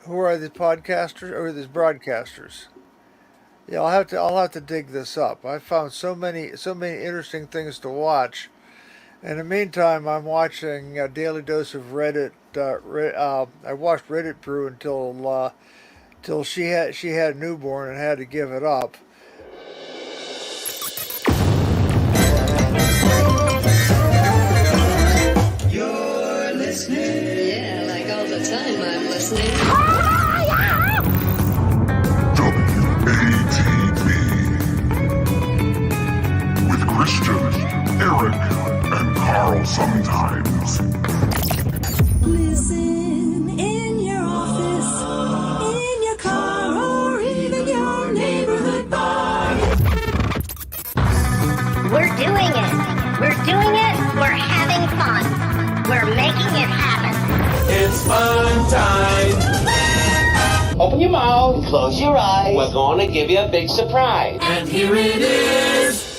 Who are these podcasters or these broadcasters? Yeah, I'll have to dig this up. I found so many interesting things to watch. In the meantime, I'm watching a daily dose of Reddit. I watched Reddit Brew till she had a newborn and had to give it up. You're listening. Yeah, like all the time I'm listening. WATB with Christian, Eric, and Carl sometimes. Listen in your office, in your car, or even your neighborhood bar. We're doing it. We're doing it. We're having fun. We're making it happen. It's fun time. Open your mouth, close your eyes. We're going to give you a big surprise. And here it is.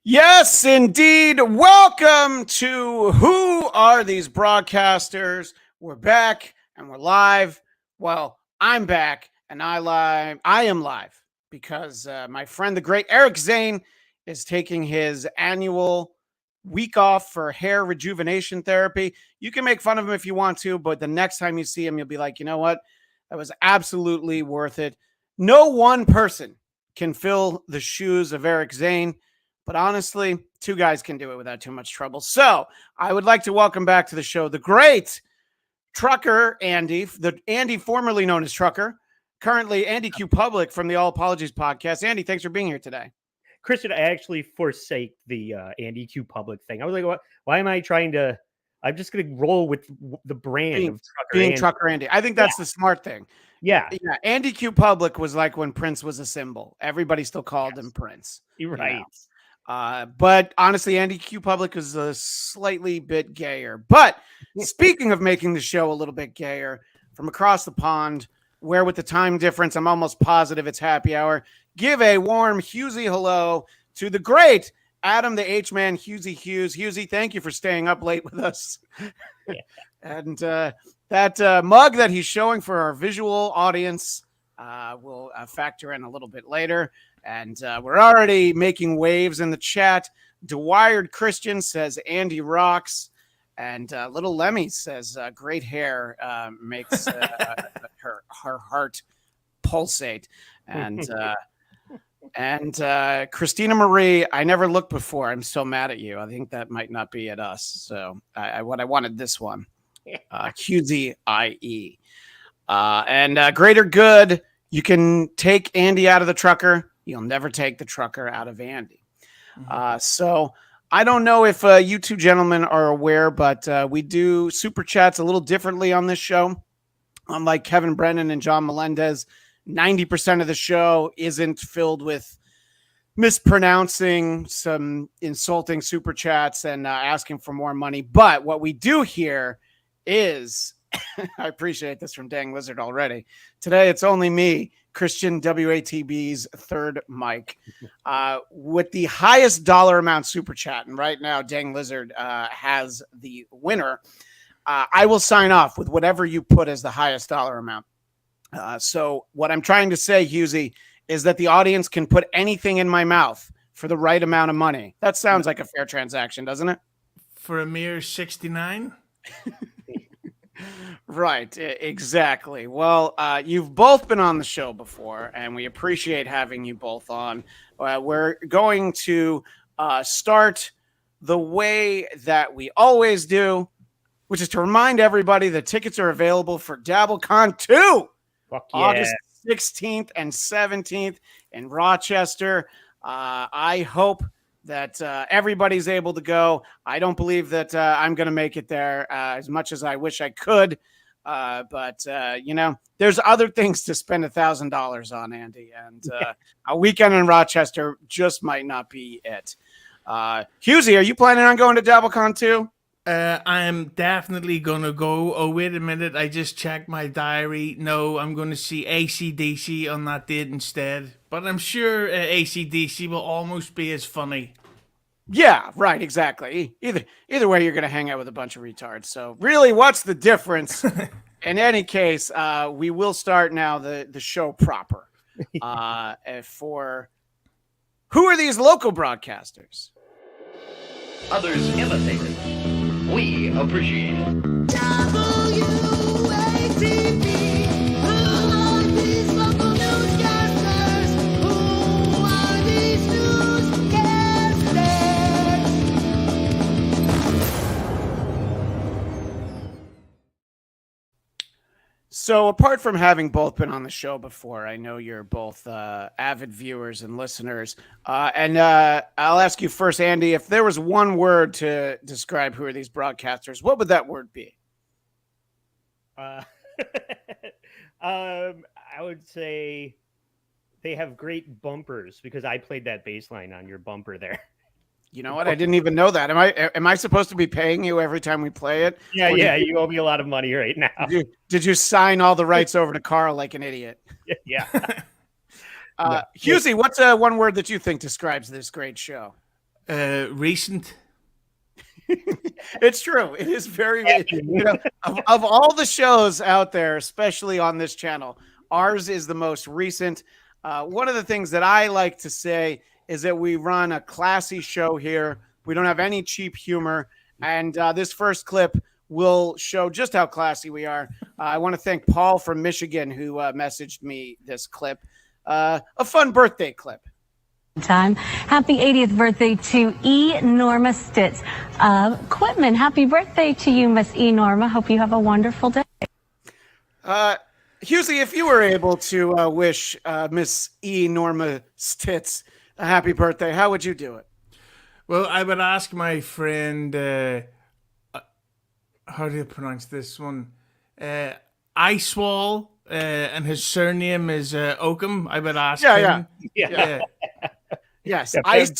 Yes, indeed. Welcome to Who Are These Broadcasters? We're back and we're live. Well, I'm back and I am live because my friend, the great Eric Zane, is taking his annual week off for hair rejuvenation therapy. You can make fun of him if you want to, but the next time you see him, you'll be like, you know what? That was absolutely worth it. No one person can fill the shoes of Eric Zane. But honestly, two guys can do it without too much trouble. So I would like to welcome back to the show the great Trucker Andy, the Andy formerly known as Trucker, currently Andy Q Public from the All Apologies podcast. Andy, thanks for being here today. Christian, I actually forsake the Andy Q Public thing. I was like, why am I trying to? I'm just going to roll with the brand of Trucker Andy. I think that's the smart thing. Yeah. Andy Q Public was like when Prince was a symbol. Everybody still called him Prince. You're right. But honestly, Andy Q Public is a slightly bit gayer. But speaking of making the show a little bit gayer, from across the pond, where with the time difference, I'm almost positive it's happy hour. Give a warm Hughezy hello to the great Adam the H-Man, Hughes. Hughes, thank you for staying up late with us. Yeah. And that mug that he's showing for our visual audience will factor in a little bit later. And we're already making waves in the chat. Dwired Christian says Andy rocks. And Little Lemmy says great hair makes her heart pulsate. And Christina Marie, I never looked before. I'm so mad at you. I think that might not be at us. So I wanted this one. Hughezy IE. And Greater Good, you can take Andy out of the trucker. You'll never take the trucker out of Andy. So I don't know if you two gentlemen are aware, but we do super chats a little differently on this show. Unlike Kevin Brennan and John Melendez, 90% of the show isn't filled with mispronouncing, some insulting super chats, and asking for more money. But what we do here is, I appreciate this from Dang Lizard already. Today, it's only me, Christian WATB's third mic, with the highest dollar amount super chat. And right now, Dang Lizard has the winner. I will sign off with whatever you put as the highest dollar amount. So what I'm trying to say, Hughezy, is that the audience can put anything in my mouth for the right amount of money. That sounds like a fair transaction, doesn't it? For a mere 69? Right, exactly. Well, you've both been on the show before, and we appreciate having you both on. We're going to start the way that we always do, which is to remind everybody that tickets are available for DabbleCon 2. Fuck yeah. August 16th and 17th in Rochester. I hope that everybody's able to go. I don't believe that I'm going to make it there as much as I wish I could. But there's other things to spend $1,000 on, Andy. And a weekend in Rochester just might not be it. Hughezy, are you planning on going to DabbleCon too? I am definitely going to go. Oh, wait a minute. I just checked my diary. No, I'm going to see AC/DC on that date instead. But I'm sure AC/DC will almost be as funny. Yeah, right. Exactly. Either way, you're going to hang out with a bunch of retards. So really, what's the difference? In any case, we will start now the show proper. For who are these local broadcasters? Others imitate it. We appreciate it. So apart from having both been on the show before, I know you're both avid viewers and listeners. And I'll ask you first, Andy, if there was one word to describe who are these broadcasters, what would that word be? I would say they have great bumpers because I played that bass line on your bumper there. You know what? I didn't even know that. Am I supposed to be paying you every time we play it? Yeah, you owe me a lot of money right now. Did you sign all the rights over to Carl like an idiot? Yeah. Hughezy, what's one word that you think describes this great show? Recent. It's true. It is very, of all the shows out there, especially on this channel, ours is the most recent. One of the things that I like to say is that we run a classy show here. We don't have any cheap humor. And this first clip will show just how classy we are. I want to thank Paul from Michigan who messaged me this clip. A fun birthday clip. time. Happy 80th birthday to E. Norma Stitz of Quitman. Happy birthday to you, Miss E. Norma. Hope you have a wonderful day. Hughezy, if you were able to wish Miss E. Norma Stitz a happy birthday, how would you do it? Well, I would ask my friend, how do you pronounce this one? Icewall, and his surname is Oakham. I would ask him. Yeah. Yes, Yeah, Ice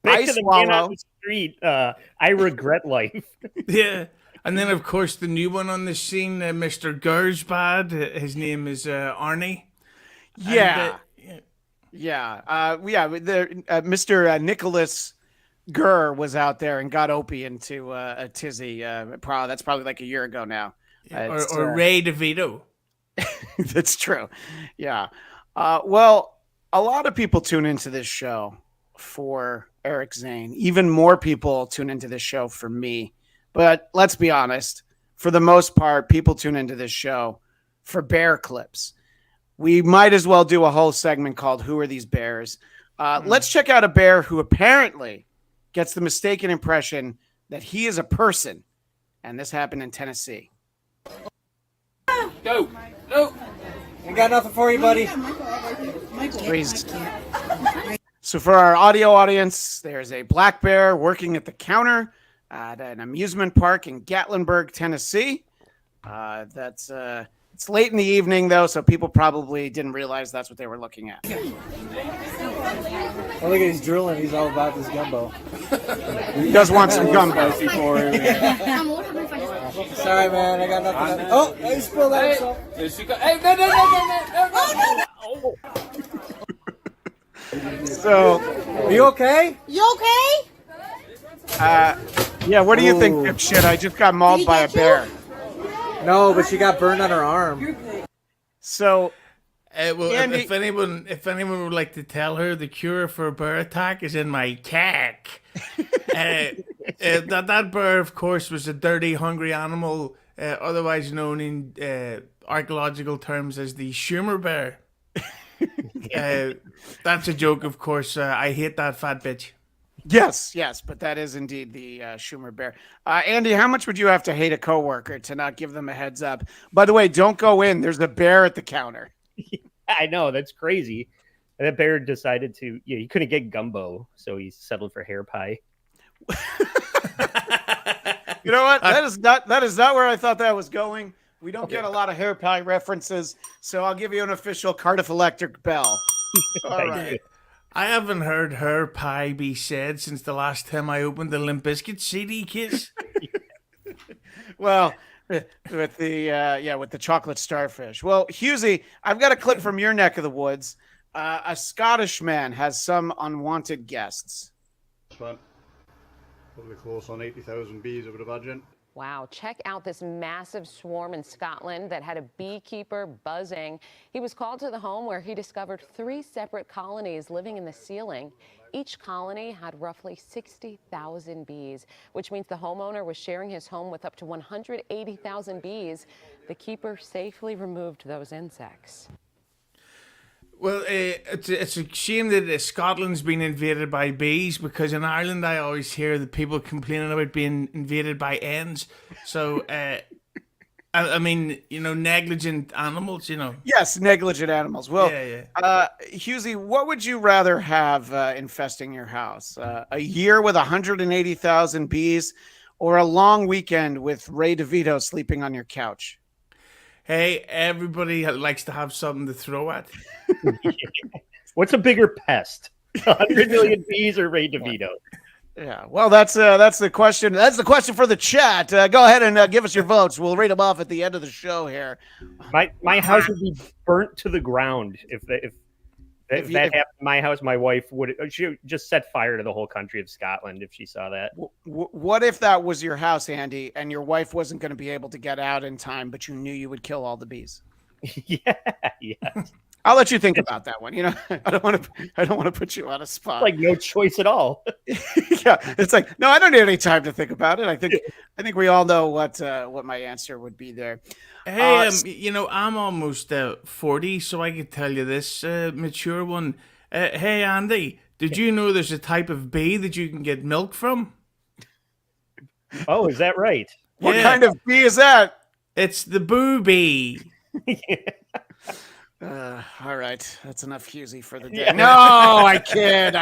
back to the man Swallow. on the street. I regret life. Yeah. And then, of course, the new one on the scene, Mr. Gersbad. His name is Arnie. Yeah. And, Mr. Nicholas Gurr was out there and got Opie into a tizzy. That's probably like a year ago now. or Ray DeVito. That's true. Yeah. Well, a lot of people tune into this show for Eric Zane. Even more people tune into this show for me. But let's be honest, for the most part, people tune into this show for bear clips. We might as well do a whole segment called Who Are These Bears? Let's check out a bear who apparently gets the mistaken impression that he is a person. And this happened in Tennessee. No. I got nothing for you, buddy. So for our audio audience, there's a black bear working at the counter at an amusement park in Gatlinburg, Tennessee. It's late in the evening, though, so people probably didn't realize that's what they were looking at. Oh, look at he's drilling. He's all about this gumbo. He does want some gumbo. Sorry, man. I got nothing. Oh, I spilled that. Hey, no. So, Are you okay? You okay? yeah, what do you think, dipshit? I just got mauled by a bear. No, but she got burned on her arm. So, Well, Andy- if anyone would like to tell her, the cure for a bear attack is in my cack. That bear, of course, was a dirty, hungry animal, otherwise known in archaeological terms as the Schumer bear. That's a joke, of course. I hate that fat bitch. yes, but that is indeed the Schumer bear. Andy, how much would you have to hate a coworker to not give them a heads up? By the way, don't go in. There's a bear at the counter. I know, that's crazy. And that bear decided to, he couldn't get gumbo, so he settled for hair pie. You know what? That is not where I thought that was going. We don't get a lot of hair pie references, so I'll give you an official Cardiff Electric bell. All right. I haven't heard her pie be said since the last time I opened the Limp Bizkit CD, kids. Well, with the chocolate starfish. Well, Hughezy, I've got a clip from your neck of the woods. A Scottish man has some unwanted guests. Spent probably close on 80,000 bees, I would imagine. Wow, check out this massive swarm in Scotland that had a beekeeper buzzing. He was called to the home where he discovered 3 separate colonies living in the ceiling. Each colony had roughly 60,000 bees, which means the homeowner was sharing his home with up to 180,000 bees. The keeper safely removed those insects. Well, it's a shame that Scotland's been invaded by bees, because in Ireland I always hear the people complaining about being invaded by ants. So, I mean, negligent animals, Yes, negligent animals. Well, Yeah. Hughezy, what would you rather have infesting your house? A year with 180,000 bees, or a long weekend with Ray DeVito sleeping on your couch? Hey, everybody likes to have something to throw at. What's a bigger pest? 100 million bees or Ray DeVito? Yeah, well, that's the question. That's the question for the chat. Go ahead and give us your votes. We'll read them off at the end of the show here. My house would be burnt to the ground if that happened to my house. My wife she would just set fire to the whole country of Scotland if she saw that. What if that was your house, Andy, and your wife wasn't going to be able to get out in time, but you knew you would kill all the bees? Yeah. I'll let you think about that one. I don't want to put you on a spot. Like no choice at all. Yeah, it's like, no, I don't need any time to think about it. I think we all know what my answer would be there. Hey, I'm almost 40, so I could tell you this mature one. Hey, Andy, did you know there's a type of bee that you can get milk from? Oh, is that right? What kind of bee is that? It's the boo bee. All right, that's enough Hughezy for the day. No, I kid.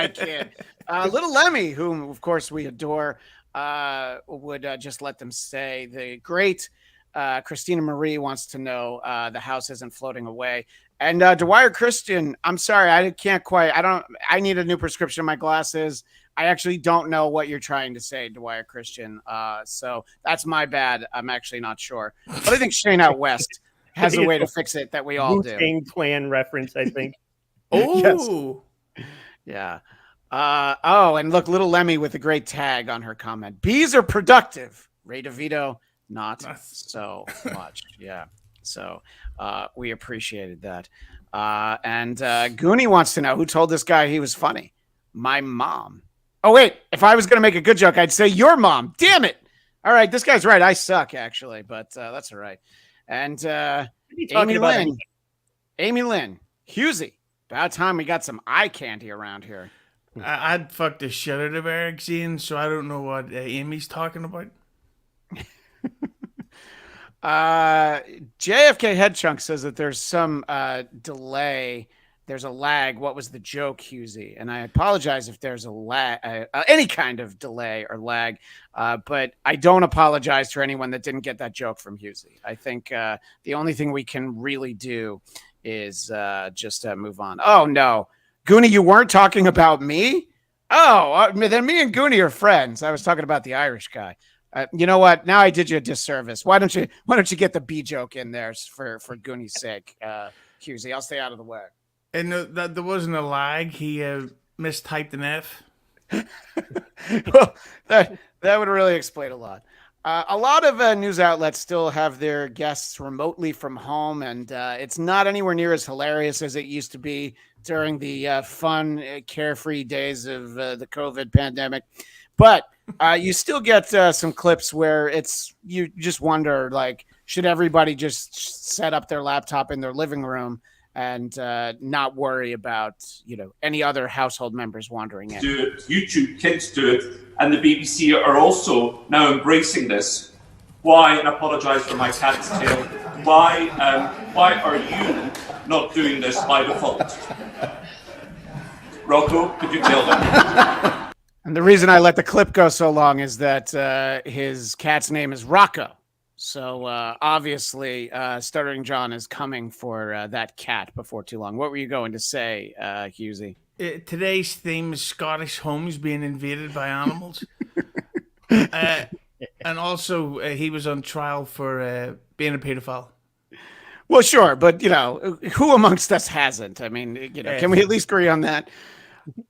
Little Lemmy, whom of course we adore, would just let them say. The great Christina Marie wants to know the house isn't floating away. And Dwyer Christian, I'm sorry, I need a new prescription of my glasses. I actually don't know what you're trying to say, Dwyer Christian. So that's my bad. I'm actually not sure. But I think Shane out west has a way to fix it that we all do. Wu-Tang Clan reference, I think. Oh, yes. Yeah. And look, little Lemmy with a great tag on her comment. Bees are productive. Ray DeVito, not so much. Yeah. So we appreciated that. And Goonie wants to know who told this guy he was funny. My mom. Oh, wait. If I was going to make a good joke, I'd say your mom. Damn it. All right. This guy's right. I suck, actually, but that's all right. And Amy Lynn, Hughezy. About time we got some eye candy around here. I'd fuck the shit out of Eric Zane, so I don't know what Amy's talking about. JFK Headchunk says that there's some delay. There's a lag. What was the joke, Hughezy? And I apologize if there's a lag, any kind of delay or lag. But I don't apologize for anyone that didn't get that joke from Hughezy. I think the only thing we can really do is just move on. Oh, no. Goonie, you weren't talking about me? Oh, then me and Goonie are friends. I was talking about the Irish guy. You know what? Now I did you a disservice. Why don't you get the B joke in there for Goonie's sake, Hughezy? I'll stay out of the way. And that there wasn't a lag. He mistyped an F. Well, that would really explain a lot. A lot of news outlets still have their guests remotely from home, and it's not anywhere near as hilarious as it used to be during the fun, carefree days of the COVID pandemic. But you still get some clips where you just wonder, like, should everybody just set up their laptop in their living room and not worry about, any other household members wandering in? Do it. YouTube Kids do it, and the BBC are also now embracing this. Why? And apologise for my cat's tail. Why are you not doing this by default? Rocco, could you tell them? And the reason I let the clip go so long is that his cat's name is Rocco. So obviously, Stuttering John is coming for that cat before too long. What were you going to say, Hughezy? Today's theme is Scottish homes being invaded by animals. And also, he was on trial for being a pedophile. Well, sure, but, who amongst us hasn't? I mean, can we at least agree on that?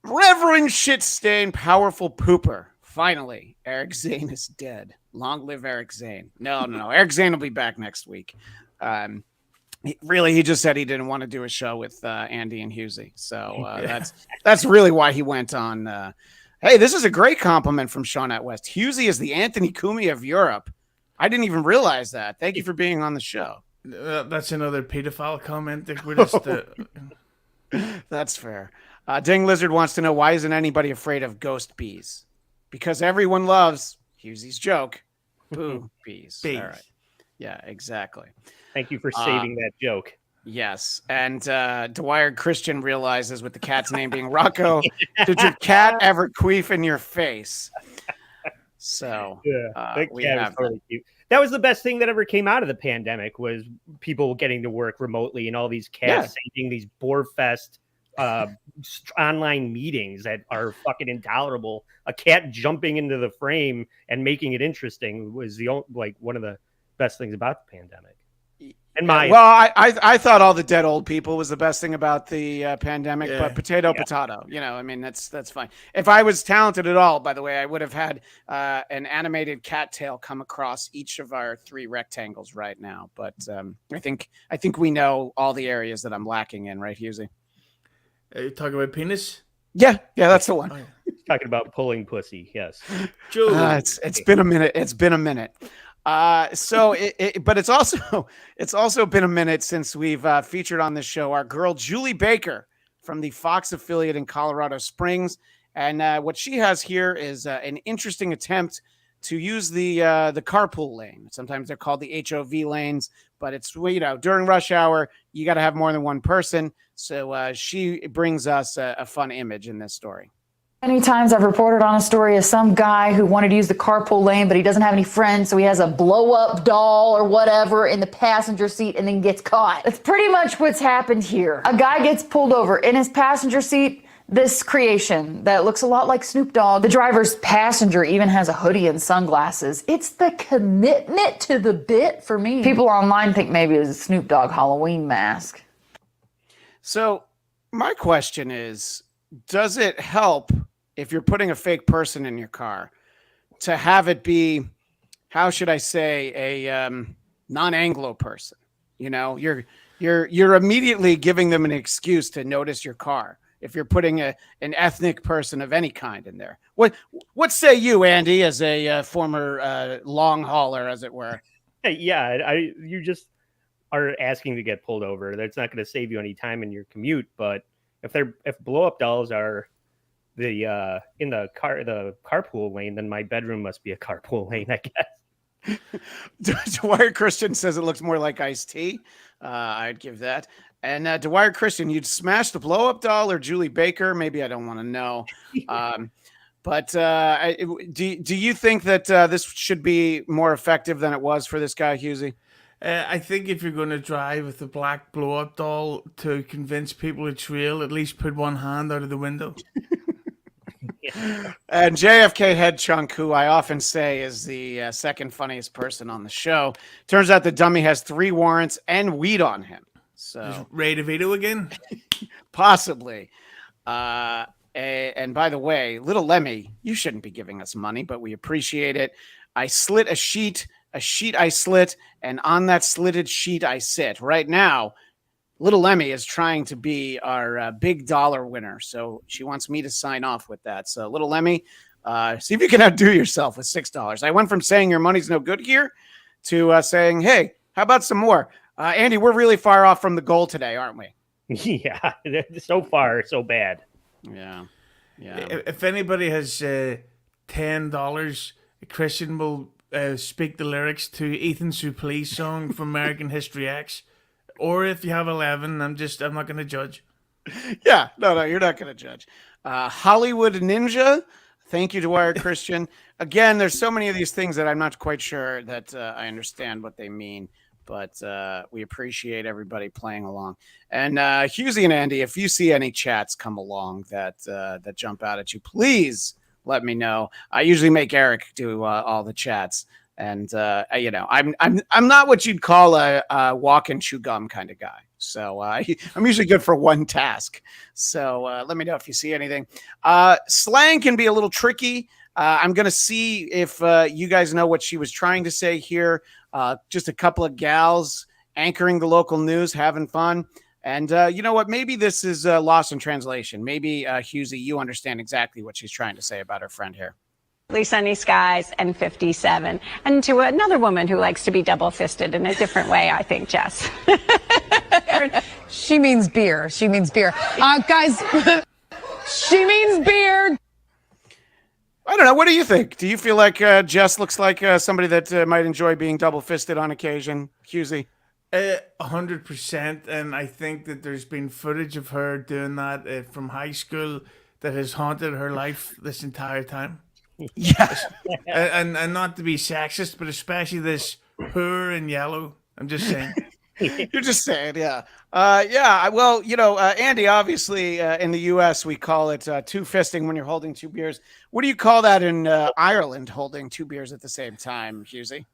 Reverend Shitstain Powerful Pooper. Finally, Eric Zane is dead. Long live Eric Zane. No. Eric Zane will be back next week. He just said he didn't want to do a show with Andy and Hughezy. So that's really why he went on. Hey, this is a great compliment from Shawnette West. Hughezy is the Anthony Cumia of Europe. I didn't even realize that. Thank you for being on the show. That's another pedophile comment. That we're just, That's fair. Ding Lizard wants to know, why isn't anybody afraid of ghost bees? Because everyone loves Hughesy's joke. Boo, bees. Bees. All right. Yeah, exactly. Thank you for saving that joke. Yes. And Dwyer Christian realizes, with the cat's name being Rocco, did your cat ever queef in your face? So that cat was totally cute. That was the best thing that ever came out of the pandemic, was people getting to work remotely and all these cats sending these Borefest online meetings that are fucking intolerable. A cat jumping into the frame and making it interesting was one of the best things about the pandemic. I thought all the dead old people was the best thing about the pandemic, but potato. I mean, that's fine. If I was talented at all, by the way, I would have had an animated cat tail come across each of our 3 rectangles right now. But I think we know all the areas that I'm lacking in, right, Hughezy? Are you talking about penis? Yeah, that's the one. Oh, yeah. Talking about pulling pussy, yes. It's been a minute. It's been a minute. But it's also been a minute since we've featured on this show our girl Julie Baker from the Fox affiliate in Colorado Springs. And what she has here is an interesting attempt to use the carpool lane. Sometimes they're called the HOV lanes, but it's, during rush hour, you got to have more than one person. So she brings us a fun image in this story. Many times I've reported on a story of some guy who wanted to use the carpool lane, but he doesn't have any friends, so he has a blow-up doll or whatever in the passenger seat and then gets caught. That's pretty much what's happened here. A guy gets pulled over in his passenger seat, this creation that looks a lot like Snoop Dogg. The driver's passenger even has a hoodie and sunglasses. It's the commitment to the bit for me. People online think maybe it was a Snoop Dogg Halloween mask. So my question is, does it help if you're putting a fake person in your car to have it be, how should I say, a non-Anglo person? You're immediately giving them an excuse to notice your car if you're putting an ethnic person of any kind in there. What say you, Andy, as a former long hauler, as it were? Yeah, you just are asking to get pulled over. That's not going to save you any time in your commute. But if blow-up dolls are in the carpool lane, then my bedroom must be a carpool lane, I guess. Dwyer Christian says it looks more like iced tea. I'd give that. And Dwyer Christian, you'd smash the blow-up doll or Julie Baker? Maybe, I don't want to know. But do you think that this should be more effective than it was for this guy, Hughezy? I think if you're going to drive with a black blow-up doll to convince people it's real, at least put one hand out of the window. And JFK Head Chunk, who I often say is the second funniest person on the show, turns out the dummy has 3 warrants and weed on him. So Ray DeVito again? Possibly. And by the way, little Lemmy, you shouldn't be giving us money, but we appreciate it. I slit a sheet I slit, and on that slitted sheet I sit. Right now, little Lemmy is trying to be our big dollar winner, so she wants me to sign off with that. So little Lemmy, see if you can outdo yourself with $6. I went from saying your money's no good here to saying, hey, how about some more? Andy, we're really far off from the goal today, aren't we? Yeah, so far, so bad. Yeah. If anybody has $10, Christian will speak the lyrics to Ethan Suplee's song from American History X. Or if you have 11, I'm not going to judge. Yeah, no, you're not going to judge. Hollywood Ninja. Thank you, Dwyer Christian. Again, there's so many of these things that I'm not quite sure that I understand what they mean. But we appreciate everybody playing along. And Hughezy and Andy, if you see any chats come along that jump out at you, please let me know. I usually make Eric do all the chats, and I'm not what you'd call a walk and chew gum kind of guy. So I'm usually good for one task. So let me know if you see anything. Slang can be a little tricky. I'm going to see if you guys know what she was trying to say here. Just a couple of gals anchoring the local news, having fun. And you know what? Maybe this is lost in translation. Maybe, Hughezy, you understand exactly what she's trying to say about her friend here. Sunny skies and 57. And to another woman who likes to be double-fisted in a different way, I think, Jess. She means beer. She means beer. Guys, she means beer. I don't know. What do you think? Do you feel like Jess looks like somebody that might enjoy being double-fisted on occasion, Hughezy? 100%. And I think that there's been footage of her doing that from high school that has haunted her life this entire time. Yes. and not to be sexist, but especially this her in yellow. I'm just saying. You're just saying, yeah. Yeah, well, Andy, obviously in the U.S. we call it two-fisting when you're holding 2 beers. What do you call that in Ireland, holding 2 beers at the same time, Hughezy?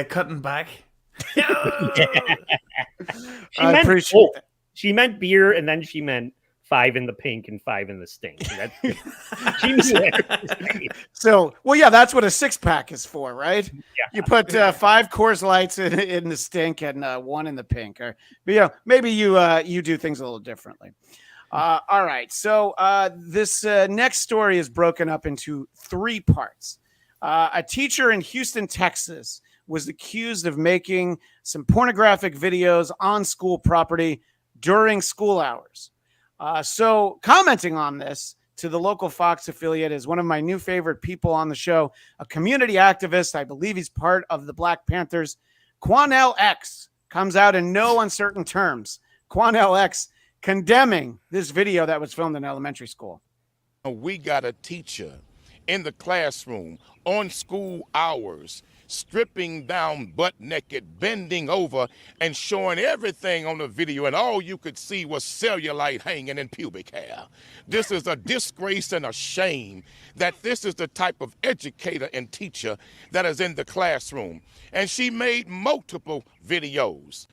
Cutting back. She meant beer, and then she meant 5 in the pink and 5 in the stink. So, well, yeah, that's what a 6-pack is for, right? Yeah. You put 5 Coors Lights in the stink and 1 in the pink. Or, maybe you do things a little differently. All right. So this next story is broken up into 3 parts. A teacher in Houston, Texas, was accused of making some pornographic videos on school property during school hours. So commenting on this to the local Fox affiliate is one of my new favorite people on the show, a community activist. I believe he's part of the Black Panthers. Quanell X comes out in no uncertain terms. Quanell X condemning this video that was filmed in elementary school. We got a teacher in the classroom on school hours, stripping down butt naked, bending over and showing everything on the video, and all you could see was cellulite hanging in pubic hair. This is a disgrace and a shame that this is the type of educator and teacher that is in the classroom. And she made multiple videos.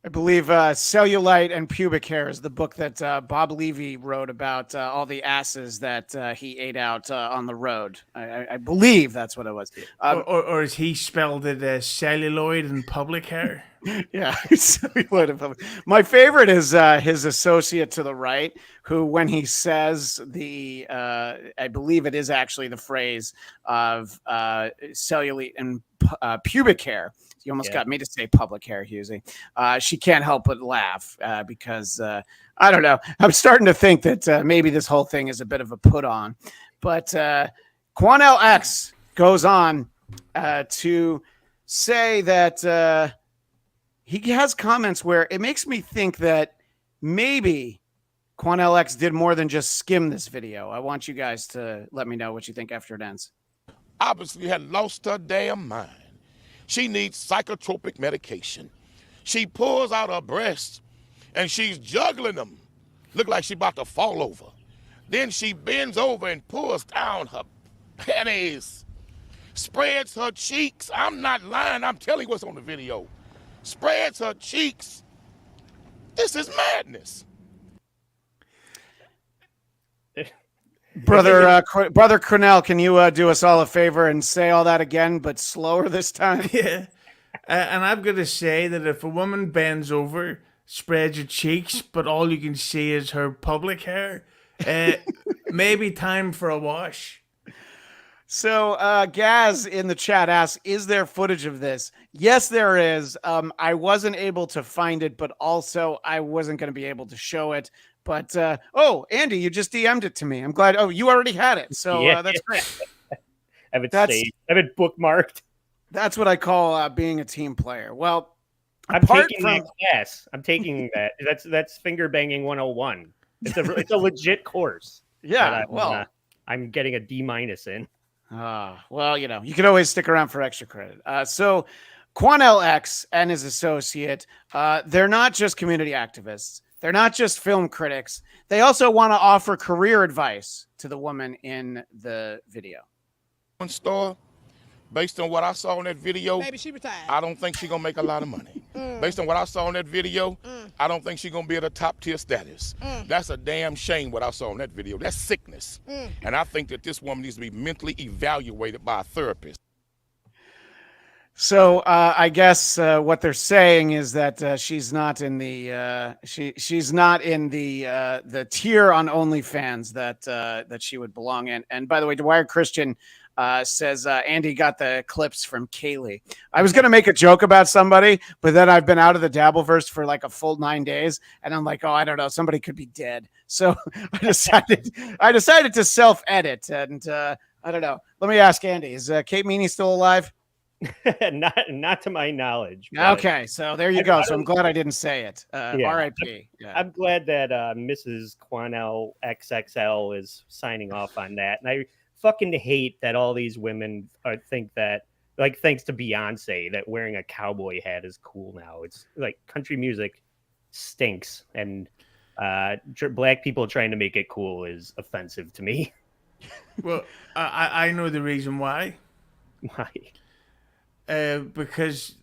I believe Cellulite and Pubic Hair is the book that Bob Levy wrote about all the asses that he ate out on the road. I believe that's what it was. Or as he spelled it, celluloid and public hair. Yeah, celluloid and public. My favorite is his associate to the right, who, when he says I believe it is actually the phrase of cellulite and pubic hair. You almost got me to say public hair, Hughezy. She can't help but laugh because I don't know. I'm starting to think that maybe this whole thing is a bit of a put on. But Quanell X goes on to say that he has comments where it makes me think that maybe Quanell X did more than just skim this video. I want you guys to let me know what you think after it ends. Obviously had lost her damn mind. She needs psychotropic medication. She pulls out her breasts and she's juggling them. Look like she's about to fall over. Then she bends over and pulls down her panties, spreads her cheeks. I'm not lying. I'm telling you what's on the video. Spreads her cheeks. This is madness. Brother Cornell, can you do us all a favor and say all that again, but slower this time? Yeah. And I'm going to say that if a woman bends over, spreads her cheeks, but all you can see is her public hair, maybe time for a wash. So Gaz in the chat asks, is there footage of this? Yes, there is. I wasn't able to find it, but also I wasn't going to be able to show it. But, Andy, you just DM'd it to me. I'm glad. Oh, you already had it. So that's great. Have it saved. Have it bookmarked. That's what I call being a team player. Well, I'm taking that class. I'm taking that. That's finger banging 101. It's a legit course. Yeah. I'm getting a D- in. Well, you can always stick around for extra credit. So Quanell X and his associate, they're not just community activists. They're not just film critics. They also want to offer career advice to the woman in the video. Store, based on what I saw in that video, Maybe she retired. I don't think she's going to make a lot of money. Based on what I saw in that video, I don't think she's going to be at a top tier status. That's a damn shame what I saw in that video. That's sickness. And I think that this woman needs to be mentally evaluated by a therapist. So I guess what they're saying is that she's not in the she's not in the tier on OnlyFans that she would belong in. And by the way, Dwyer Christian says Andy got the clips from Kaylee. I was gonna make a joke about somebody, but then I've been out of the Dabbleverse for like a full 9 days, and I'm like, oh, I don't know, somebody could be dead. So I decided to self-edit, and I don't know. Let me ask Andy: is Kate Meany still alive? not to my knowledge. Okay, so there you go. So I'm glad I didn't say it. R.I.P. I'm glad that Mrs. Quanell XXL is signing off on that, and I fucking hate that all these women think that, like, thanks to Beyonce, that wearing a cowboy hat is cool now. It's like country music stinks, and black people trying to make it cool is offensive to me. Well, I know the reason why. Why? Because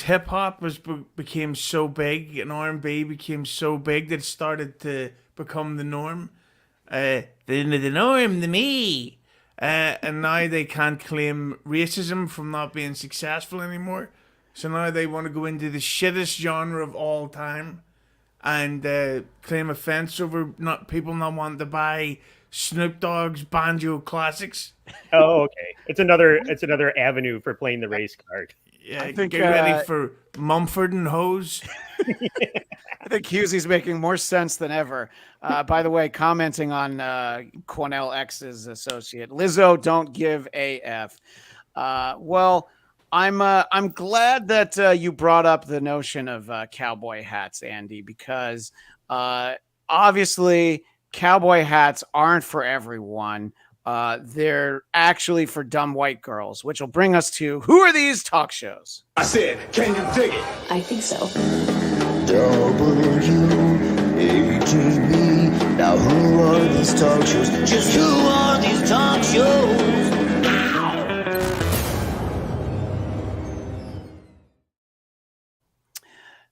hip hop became so big and R&B became so big that it started to become the norm. The norm, the me. And now they can't claim racism from not being successful anymore. So now they want to go into the shittest genre of all time and claim offense over people not wanting to buy Snoop Dogg's banjo classics. Oh, okay. It's another avenue for playing the race card. Yeah, I think get ready for Mumford and Hose. I think Hughesy's making more sense than ever. By the way, commenting on Cornell X's associate, Lizzo, don't give a F. Well, I'm glad that you brought up the notion of cowboy hats, Andy, because obviously cowboy hats aren't for everyone. They're actually for dumb white girls, which will bring us to who are these talk shows? I said, can you dig it? I think so. WATV. Now who are these talk shows? Just who are these talk shows?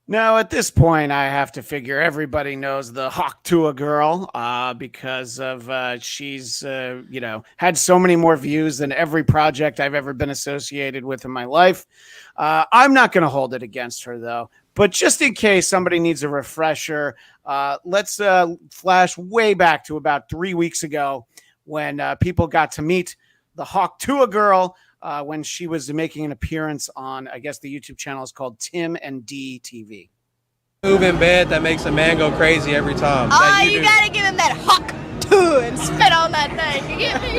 Now, at this point, I have to figure everybody knows the Hawk Tuah Girl because of she's, had so many more views than every project I've ever been associated with in my life. I'm not going to hold it against her, though. But just in case somebody needs a refresher, let's flash way back to about 3 weeks ago when people got to meet the Hawk Tuah Girl when she was making an appearance on, I guess the YouTube channel is called Tim and D TV. Move in bed that makes a man go crazy every time. Oh, you gotta give him that Hawk Tuah and spit on that thing. You get me?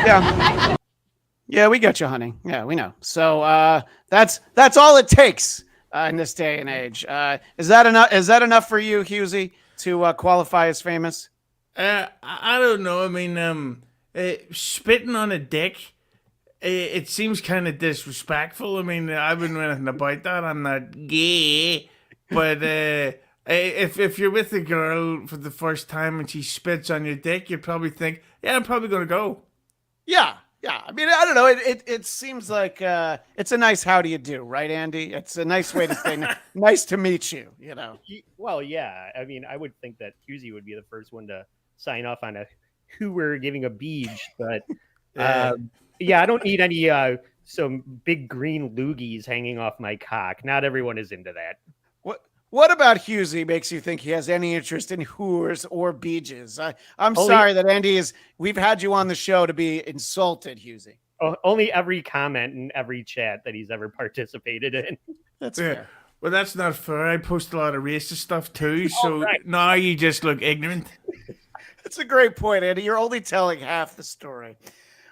Yeah. Yeah, we got you, honey. Yeah, we know. So that's all it takes in this day and age. Is that enough? Is that enough for you, Hughezy, to qualify as famous? I don't know. I mean, spitting on a dick, it seems kind of disrespectful. I mean, I wouldn't know anything about that. I'm not gay. But if you're with a girl for the first time and she spits on your dick, you'd probably think, yeah, I'm probably going to go. Yeah. Yeah. I mean, I don't know. It seems like it's a nice how do you do, right, Andy? It's a nice way to say nice to meet you, you know? Well, yeah. I mean, I would think that Hughezy would be the first one to sign off on who we're giving a beach, but yeah, I don't need any some big green loogies hanging off my cock. Not everyone is into that. What about Hughezy makes you think he has any interest in whores or beaches? I'm sorry that Andy we've had you on the show to be insulted, Hughezy. Only every comment in every chat that he's ever participated in. That's fair. Well, that's not fair. I post a lot of racist stuff too, so now you just look ignorant. That's a great point, Andy. You're only telling half the story.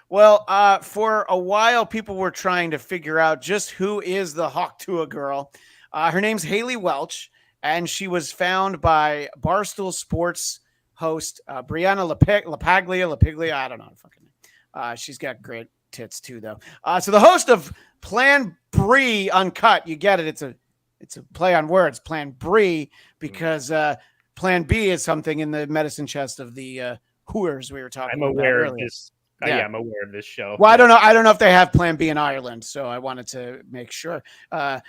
Well, for a while, people were trying to figure out just who is the Hawk Tuah Girl. Her name's Haley Welch, and she was found by Barstool Sports host Brianna LaPaglia. I don't know. She's got great tits too, though. So the host of Plan Brie Uncut, you get it. It's a play on words, Plan Brie, because Plan B is something in the medicine chest of the whoers we were talking about earlier. Of this. Yeah, I'm aware of this show. Well, I don't know. I don't know if they have Plan B in Ireland, so I wanted to make sure.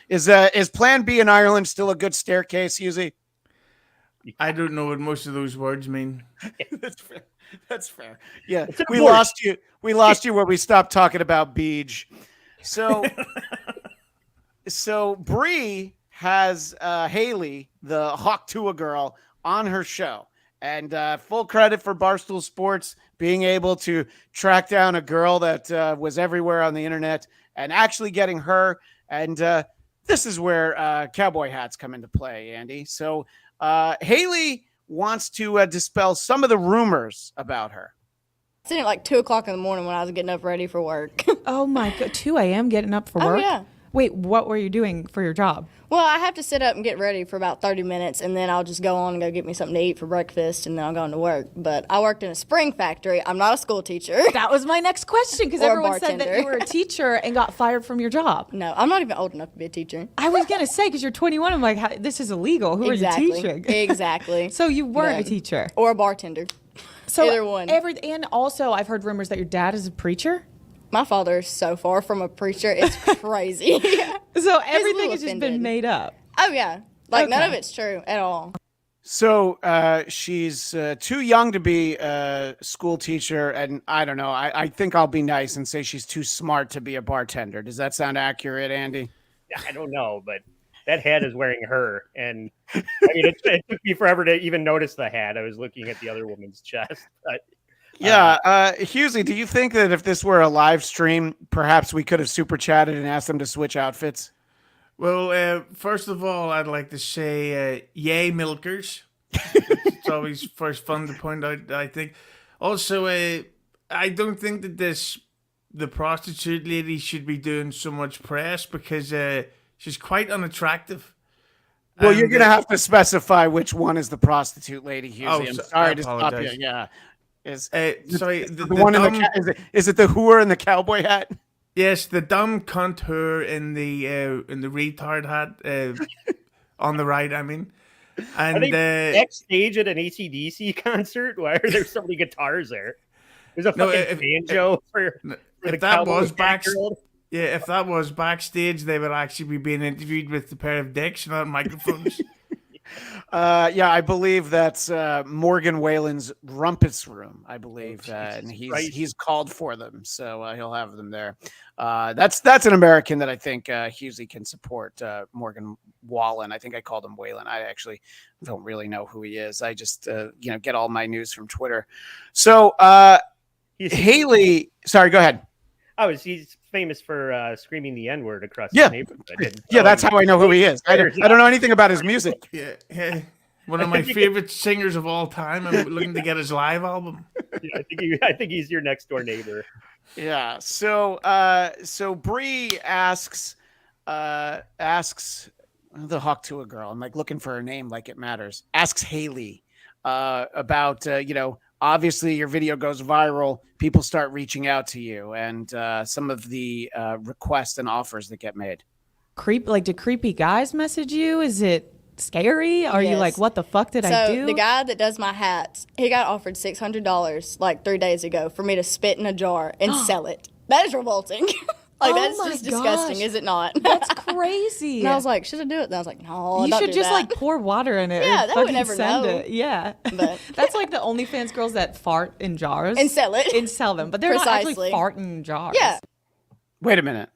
Is Plan B in Ireland still a good staircase, Hughezy? I don't know what most of those words mean. That's fair. That's fair. Yeah, we lost you. We lost you where we stopped talking about Beach. So Bree has Haley, the Hawk Tuah Girl, on her show. And full credit for Barstool Sports being able to track down a girl that was everywhere on the internet and actually getting her. And this is where cowboy hats come into play, Andy. So Haley wants to dispel some of the rumors about her. Sitting at like 2 o'clock in the morning when I was getting up ready for work. Oh my God, 2 a.m. getting up for work? Oh, yeah. Wait, what were you doing for your job? Well, I have to sit up and get ready for about 30 minutes, and then I'll just go on and go get me something to eat for breakfast, and then I'll go into work. But I worked in a spring factory. I'm not a school teacher. That was my next question, because everyone said that you were a teacher and got fired from your job. No, I'm not even old enough to be a teacher. I was going to say, because you're 21, I'm like, this is illegal. Who are you teaching? Exactly. So you weren't a teacher? Or a bartender. So either one. And also, I've heard rumors that your dad is a preacher. My father is so far from a preacher, it's crazy. So everything has just been made up. Oh, yeah. Like, none of it's true at all. So she's too young to be a school teacher, and I don't know. I think I'll be nice and say she's too smart to be a bartender. Does that sound accurate, Andy? I don't know, but that hat is wearing her. And, I mean, it took me forever to even notice the hat. I was looking at the other woman's chest. But Yeah, Hughezy, do you think that if this were a live stream, perhaps we could have super chatted and asked them to switch outfits? Well, first of all, I'd like to say, yay, milkers. It's always first fun to point out, I think. Also, I don't think that the prostitute lady should be doing so much press because she's quite unattractive. Well, you're going to have to specify which one is the prostitute lady, Hughezy. Oh, I'm so- sorry I to stop you. apologize. Yeah. Is sorry, the one in the is it the whore in the cowboy hat? Yes, the dumb cunt her in the retard hat on the right. I mean, and Are they backstage at an AC/DC concert? Why are there so many guitars there? There's a fucking banjo for the if that cowboy was back, girl. yeah, if that was backstage, they would actually be being interviewed with a pair of dicks, not microphones. Yeah, I believe that's Morgan Whalen's rumpus room. I believe, and he's called for them, so he'll have them there. That's an American that I think Hughezy can support. Morgan Wallen. I think I called him Whalen. I actually don't really know who he is. I just get all my news from Twitter. So Haley, sorry, go ahead. He's famous for screaming the N-word across Yeah. the neighborhood. Yeah, that's how I know who he is. I don't know anything about his music. Yeah. One of my favorite singers of all time. I'm looking to get his live album. Yeah, I think he's your next door neighbor. Yeah. So Bree asks the Hawk Tuah Girl. I'm like looking for her name, like it matters. Asks Haley about obviously your video goes viral, people start reaching out to you, and some of the requests and offers that get made. Did creepy guys message you? Is it scary? Are you Yes. like, what the fuck did I do? So the guy that does my hats, he got offered $600 like 3 days ago for me to spit in a jar and sell it. That is revolting. That's my just disgusting, gosh. is it not? That's crazy. And I was like, should I do it? And I was like, no, You don't should do just that. like pour water in it. Yeah, and they would fucking never send know. it. Yeah, But that's like the OnlyFans girls that fart in jars and sell it and sell them, but they're not Precisely. actually farting in jars. Yeah. Wait a minute.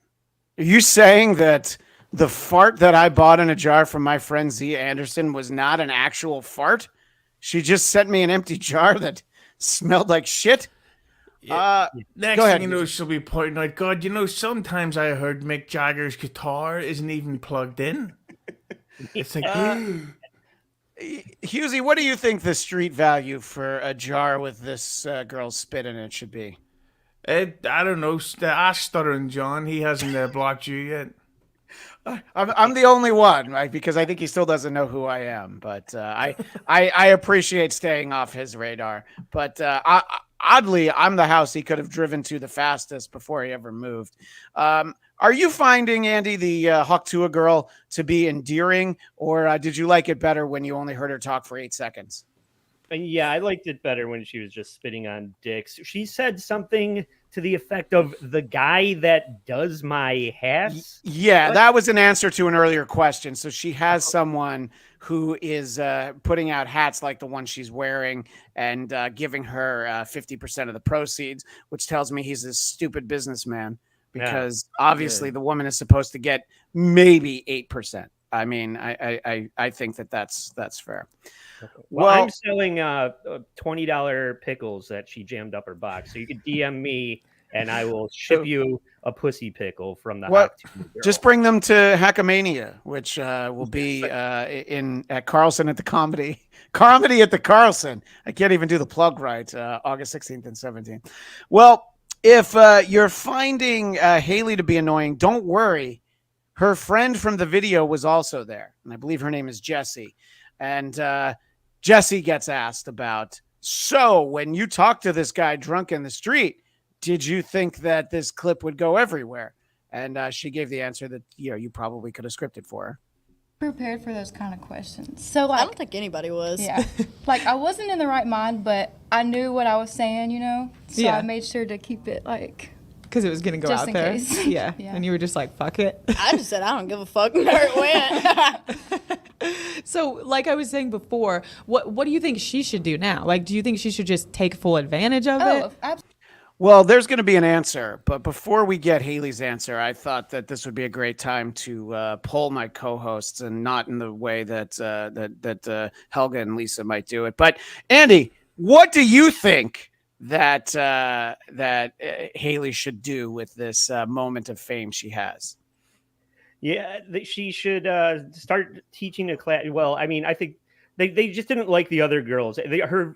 Are you saying that the fart that I bought in a jar from my friend Zia Anderson was not an actual fart? She just sent me an empty jar that smelled like shit? Next go ahead. thing you know, she'll be pointing out, God, sometimes I heard Mick Jagger's guitar isn't even plugged in. It's like, Hughezy, what do you think the street value for a jar with this girl's spit in it should be? I don't know. Ask Stuttering John. He hasn't blocked you yet. I'm the only one, right? Because I think he still doesn't know who I am. But I appreciate staying off his radar. But oddly, I'm the house he could have driven to the fastest before he ever moved. Are you finding, Andy, the Hawk Tuah Girl to be endearing, or did you like it better when you only heard her talk for 8 seconds? And yeah, I liked it better when she was just spitting on dicks. She said something to the effect of the guy that does my hats. Yeah, What? that was an answer to an earlier question. So she has someone who is putting out hats like the one she's wearing and giving her 50% of the proceeds, which tells me he's a stupid businessman because obviously the woman is supposed to get maybe 8%. I mean, I think that's fair. Well, I'm selling $20 pickles that she jammed up her box. So you could DM me and I will ship you a pussy pickle from the Hawk Tuah Girl. Just bring them to Hackamania, which will be at Carlson at the Comedy at the Carlson. I can't even do the plug right. August 16th and 17th. Well, if you're finding Haley to be annoying, don't worry. Her friend from the video was also there, and I believe her name is Jessie. And Jessie gets asked about, so when you talk to this guy drunk in the street, did you think that this clip would go everywhere? And she gave the answer that you probably could have scripted for her. Prepared for those kind of questions. So I don't think anybody was. Yeah. I wasn't in the right mind, but I knew what I was saying, So Yeah. I made sure to keep it because it was going to go just out in there. case. Yeah. Yeah. And you were just like, fuck it. I just said I don't give a fuck where it went. So, like I was saying before, what do you think she should do now? Do you think she should just take full advantage of it? Absolutely. Well, there's going to be an answer, but before we get Haley's answer, I thought that this would be a great time to poll my co-hosts, and not in the way that Helga and Lisa might do it. But Andy, what do you think that Haley should do with this moment of fame she has? Yeah, she should start teaching a class. Well, I mean, I think they just didn't like the other girls. Her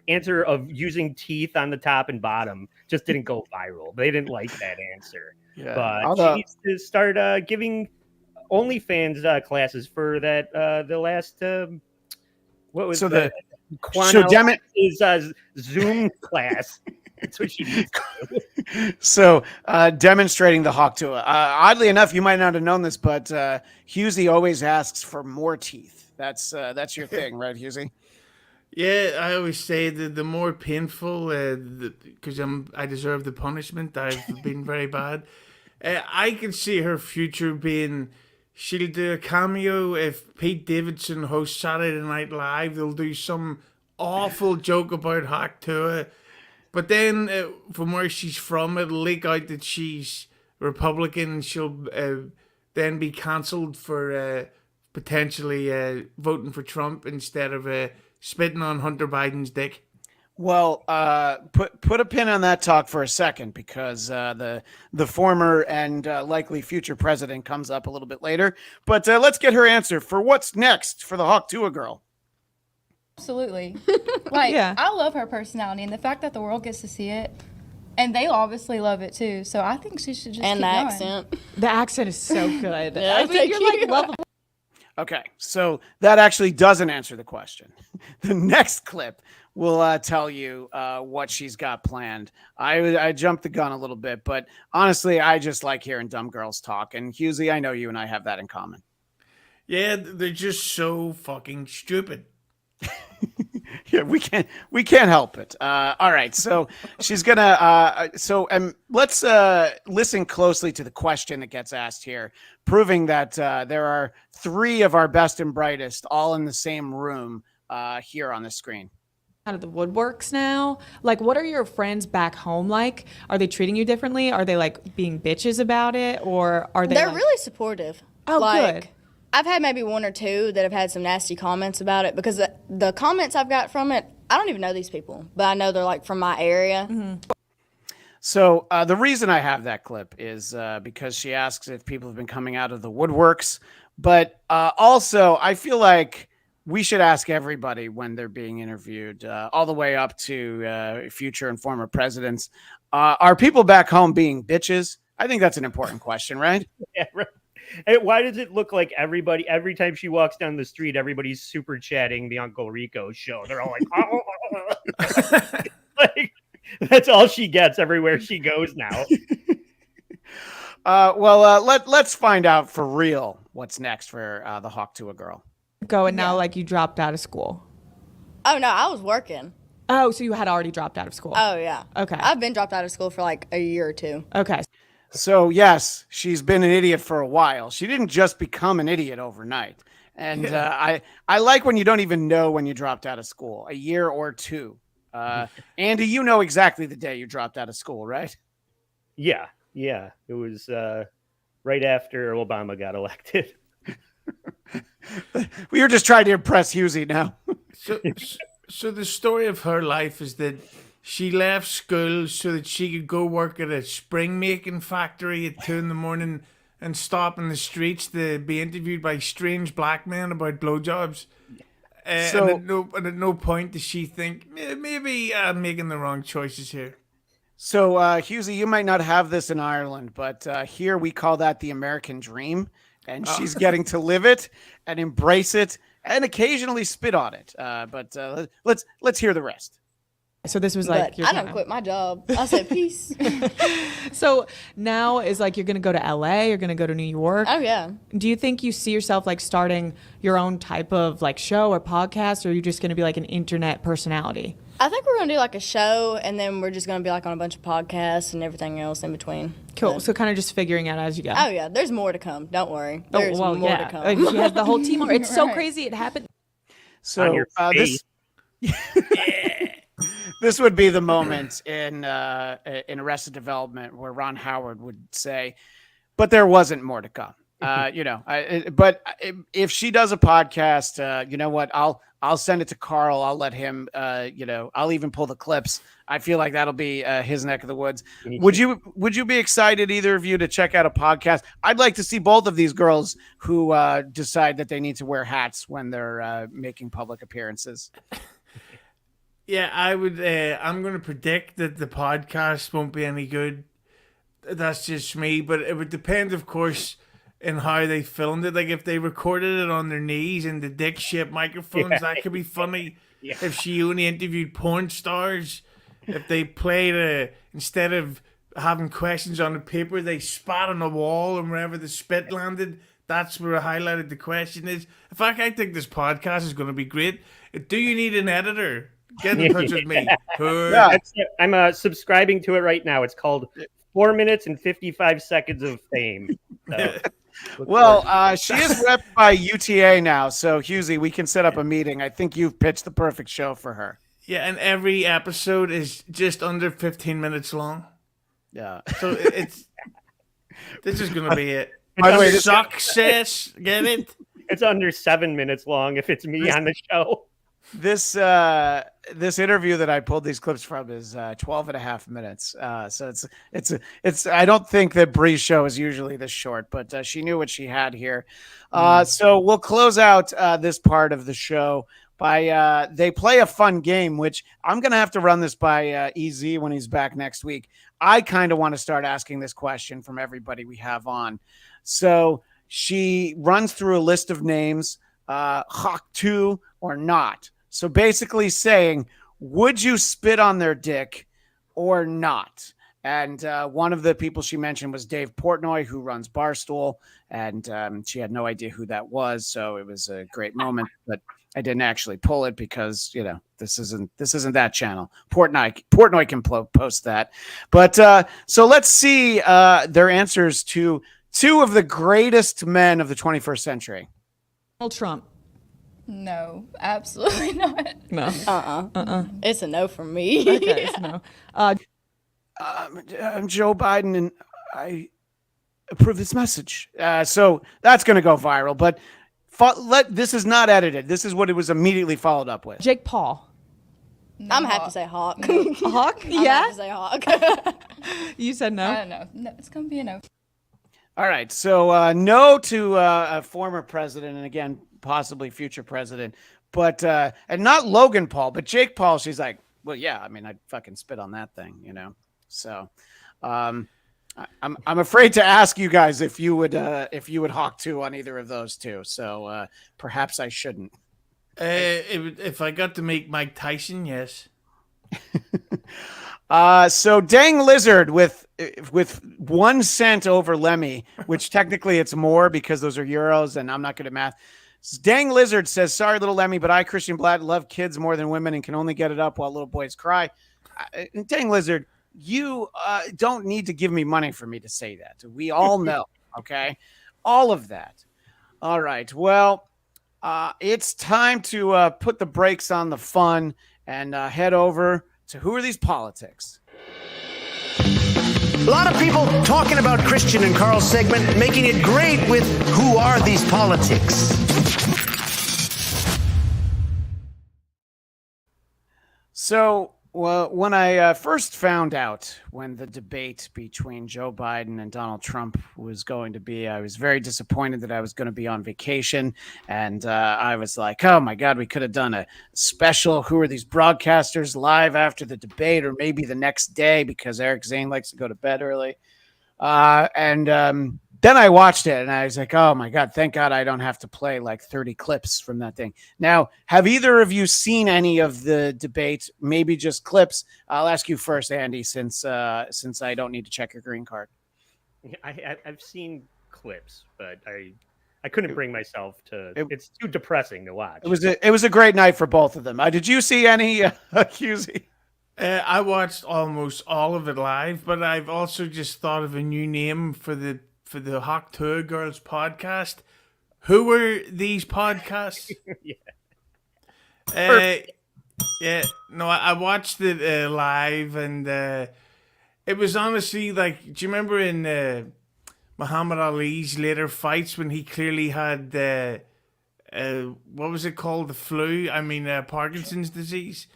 answer of using teeth on the top and bottom just didn't go viral. They didn't like that answer. Yeah. But she needs to start giving OnlyFans classes for that. The last what was So the Zoom class. That's what she needs to do. So demonstrating the Hawk Tuah. Oddly enough, you might not have known this, but Hughezy always asks for more teeth. That's your thing, right, Hughezy? Yeah, I always say that the more painful, because I deserve the punishment. I've been very bad. I can see her future being, she'll do a cameo if Pete Davidson hosts Saturday Night Live. They'll do some awful joke about Hawk Tuah. But then, from where she's from, it'll leak out that she's Republican, and she'll then be cancelled for potentially voting for Trump instead of spitting on Hunter Biden's dick. Well, put a pin on that talk for a second, because the former and likely future president comes up a little bit later. But let's get her answer for what's next for the Hawk Tuah Girl. Absolutely. Like, Yeah. I love her personality and the fact that the world gets to see it. And they obviously love it too. So I think she should just And keep the going. accent. The accent is so good. Yeah, I mean, you're like lovable. Okay, so that actually doesn't answer the question. The next clip will tell you what she's got planned. I jumped the gun a little bit, but honestly, I just like hearing dumb girls talk. And Hughezy, I know you and I have that in common. Yeah, they're just so fucking stupid. Yeah, we can't help it. All right, so she's gonna. Let's listen closely to the question that gets asked here, proving that there are three of our best and brightest all in the same room here on the screen. Out of the woodworks now. Like, what are your friends back home like? Are they treating you differently? Are they like being bitches about it, or are they? They're like... really supportive. Oh, good. I've had maybe one or two that have had some nasty comments about it, because the comments I've got from it, I don't even know these people, but I know they're like from my area. Mm-hmm. So the reason I have that clip is because she asks if people have been coming out of the woodworks, but also I feel like we should ask everybody when they're being interviewed, all the way up to future and former presidents. Are people back home being bitches? I think that's an important question, right? Yeah, right. And why does it look like everybody, every time she walks down the street, everybody's super chatting the Uncle Rico show? They're all like, oh. Like, that's all she gets everywhere she goes now. Let's find out for real what's next for the Hawk Tuah Girl. And now, like, you dropped out of school. Oh, no, I was working. Oh, so you had already dropped out of school. Oh, yeah. Okay. I've been dropped out of school for like a year or two. Okay. So, yes, she's been an idiot for a while. She didn't just become an idiot overnight. And I like when you don't even know when you dropped out of school, a year or two. Andy, you know exactly the day you dropped out of school, right? Yeah. It was right after Obama got elected. We were just trying to impress Hughezy now. So the story of her life is that she left school so that she could go work at a spring making factory at 2 a.m. and stop in the streets to be interviewed by strange black men about blowjobs. And at no point does she think, maybe I'm making the wrong choices here. So, Hughezy, you might not have this in Ireland, but here we call that the American dream. And she's getting to live it and embrace it and occasionally spit on it. But let's hear the rest. So this was like I don't quit my job. I said peace. So now is like you're gonna go to LA, you're gonna go to New York. Oh yeah. Do you think you see yourself like starting your own type of like show or podcast, or are you just gonna be like an internet personality? I think we're gonna do like a show, and then we're just gonna be like on a bunch of podcasts and everything else in between. Cool. So kind of just figuring out as you go. Oh yeah, there's more to come. Don't worry. There's more to come. Like, she has the whole team. It's so Right. crazy. It happened. So this would be the moment in Arrested Development where Ron Howard would say, "But there wasn't more to come." But if she does a podcast, you know what? I'll send it to Carl. I'll let him, I'll even pull the clips. I feel like that'll be his neck of the woods. Would you be excited, either of you, to check out a podcast? I'd like to see both of these girls who decide that they need to wear hats when they're making public appearances. Yeah, I would. I'm going to predict that the podcast won't be any good. That's just me, but it would depend, of course, in how they filmed it. Like if they recorded it on their knees and the dick-shaped microphones, that could be funny. Yeah. If she only interviewed porn stars, if they played instead of having questions on the paper, they spat on the wall, and wherever the spit landed, that's where I highlighted the question is. In fact, I think this podcast is going to be great. Do you need an editor? Get in touch with me. Yeah, I'm subscribing to it right now. It's called 4 minutes and 55 seconds of fame. So, well, she is repped by UTA now, so Hughezy, we can set up a meeting. I think you've pitched the perfect show for her. Yeah, and every episode is just under 15 minutes long. Yeah. So this is going to be it. By the way, success. Get it? It's under 7 minutes long if it's me on the show. This interview that I pulled these clips from is 12 and a half minutes. So it's I don't think that Bree's show is usually this short, but she knew what she had here. So we'll close out this part of the show by they play a fun game, which I'm going to have to run this by EZ when he's back next week. I kind of want to start asking this question from everybody we have on. So she runs through a list of names, Hawk Tuah or not. So basically saying, would you spit on their dick or not? And one of the people she mentioned was Dave Portnoy, who runs Barstool. And she had no idea who that was. So it was a great moment. But I didn't actually pull it because, this isn't that channel. Portnoy can post that. But so let's see their answers to two of the greatest men of the 21st century. Donald Trump. No, absolutely not. No. It's a no from me. Okay, it's no. I'm Joe Biden, and I approve this message. So that's going to go viral. But this is not edited. This is what it was immediately followed up with. Jake Paul. No, I'm happy to say Hawk. Hawk? I'm Yeah. happy to say Hawk. You said no. I don't know. No, it's gonna be a no. All right. So no to a former president, and again, possibly future president, but and not Logan Paul, but Jake Paul. She's like, well, yeah, I mean, I'd fucking spit on that thing, So I'm afraid to ask you guys if you would Hawk Tuah on either of those two. So perhaps I shouldn't. If I got to make Mike Tyson, yes. So Dang Lizard with 1 cent over Lemmy, which technically it's more because those are euros, and I'm not good at math. Dang Lizard says, sorry, little Lemmy, but I, Christian Bladt, love kids more than women and can only get it up while little boys cry. Dang Lizard, you don't need to give me money for me to say that. We all know, okay? All of that. All right. Well, it's time to put the brakes on the fun and head over to Who Are These Politics? A lot of people talking about Christian and Carl's segment, making it great with Who Are These Politics? So, when I first found out when the debate between Joe Biden and Donald Trump was going to be, I was very disappointed that I was going to be on vacation. And I was like, oh my God, we could have done a special Who Are These Broadcasters live after the debate, or maybe the next day, because Eric Zane likes to go to bed early. Then I watched it and I was like, oh my God, thank God I don't have to play like 30 clips from that thing. Now, have either of you seen any of the debate? Maybe just clips. I'll ask you first, Andy, since I don't need to check your green card. I've seen clips, but I couldn't bring myself to. It's too depressing to watch. It was a great night for both of them. Did you see any, Hughezy? I watched almost all of it live, but I've also just thought of a new name for the Hawk Tuah Girls podcast. Who Were These Podcasts? I watched it live, and it was honestly like, do you remember in Muhammad Ali's later fights when he clearly had what was it called? The flu? I mean, Parkinson's disease.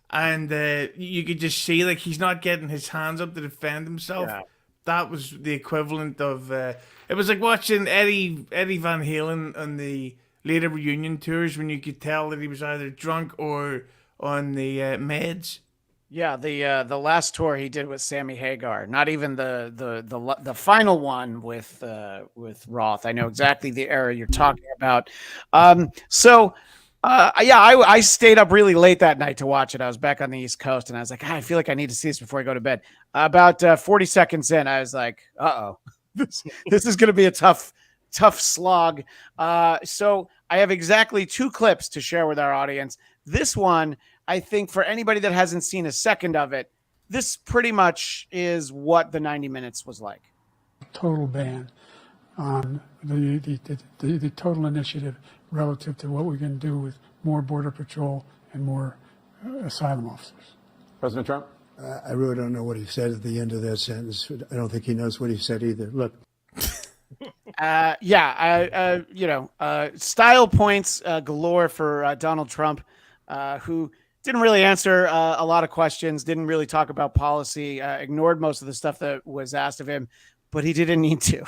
And you could just see like he's not getting his hands up to defend himself. Yeah. That was the equivalent of it was like watching Eddie Van Halen on the later reunion tours when you could tell that he was either drunk or on the meds. Yeah, the last tour he did with Sammy Hagar, not even the final one with Roth. I know exactly the era you're talking about. I stayed up really late that night to watch it. I was back on the East Coast, and I was like, I feel like I need to see this before I go to bed. About 40 seconds in, I was like, uh-oh, this is going to be a tough slog. So I have exactly 2 clips to share with our audience. This one, I think for anybody that hasn't seen a second of it, this pretty much is what the 90 minutes was like. Total ban on the total initiative relative to what we can do with more Border Patrol and more asylum officers. President Trump? I really don't know what he said at the end of that sentence. I don't think he knows what he said either. Look. Style points galore for Donald Trump, who didn't really answer a lot of questions, didn't really talk about policy, ignored most of the stuff that was asked of him, but he didn't need to.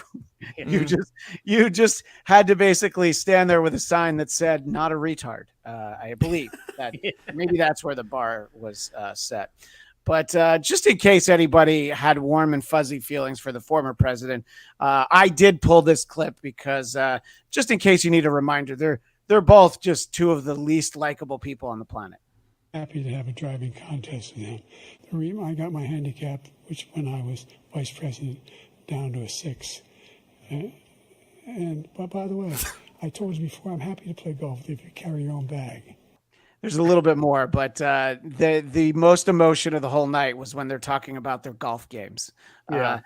You just had to basically stand there with a sign that said, not a retard. I believe that maybe that's where the bar was set. But just in case anybody had warm and fuzzy feelings for the former president, I did pull this clip because just in case you need a reminder, they're both just 2 of the least likable people on the planet. Happy to have a driving contest with him. The reason I got my handicap, which when I was vice president, down to a 6. But by the way, I told you before, I'm happy to play golf if you carry your own bag. There's a little bit more, but the most emotion of the whole night was when they're talking about their golf games. Oh,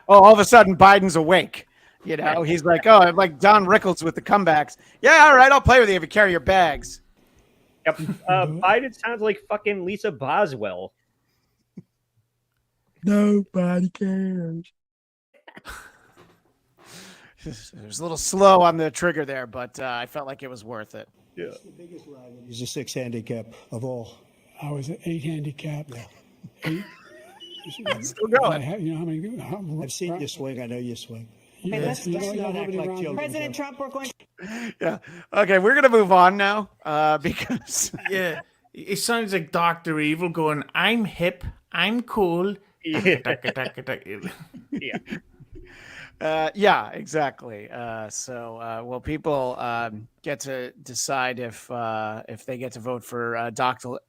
all of a sudden Biden's awake. He's like, oh, I'm like Don Rickles with the comebacks. Yeah, all right, I'll play with you if you carry your bags. Yep. Biden sounds like fucking Lisa Boswell. Nobody cares. It was a little slow on the trigger there, but I felt like it was worth it. Yeah. It's the biggest rival. He's a 6 handicap of all. I was an 8 handicap. Yeah. 8. Still going. I've seen you swing. I know you swing. Yeah. Let's not act like children. President Trump, we're going. Yeah. Okay, we're gonna move on now because it sounds like Dr. Evil going, "I'm hip, I'm cool." Yeah. Yeah, exactly. Will people get to decide if they get to vote for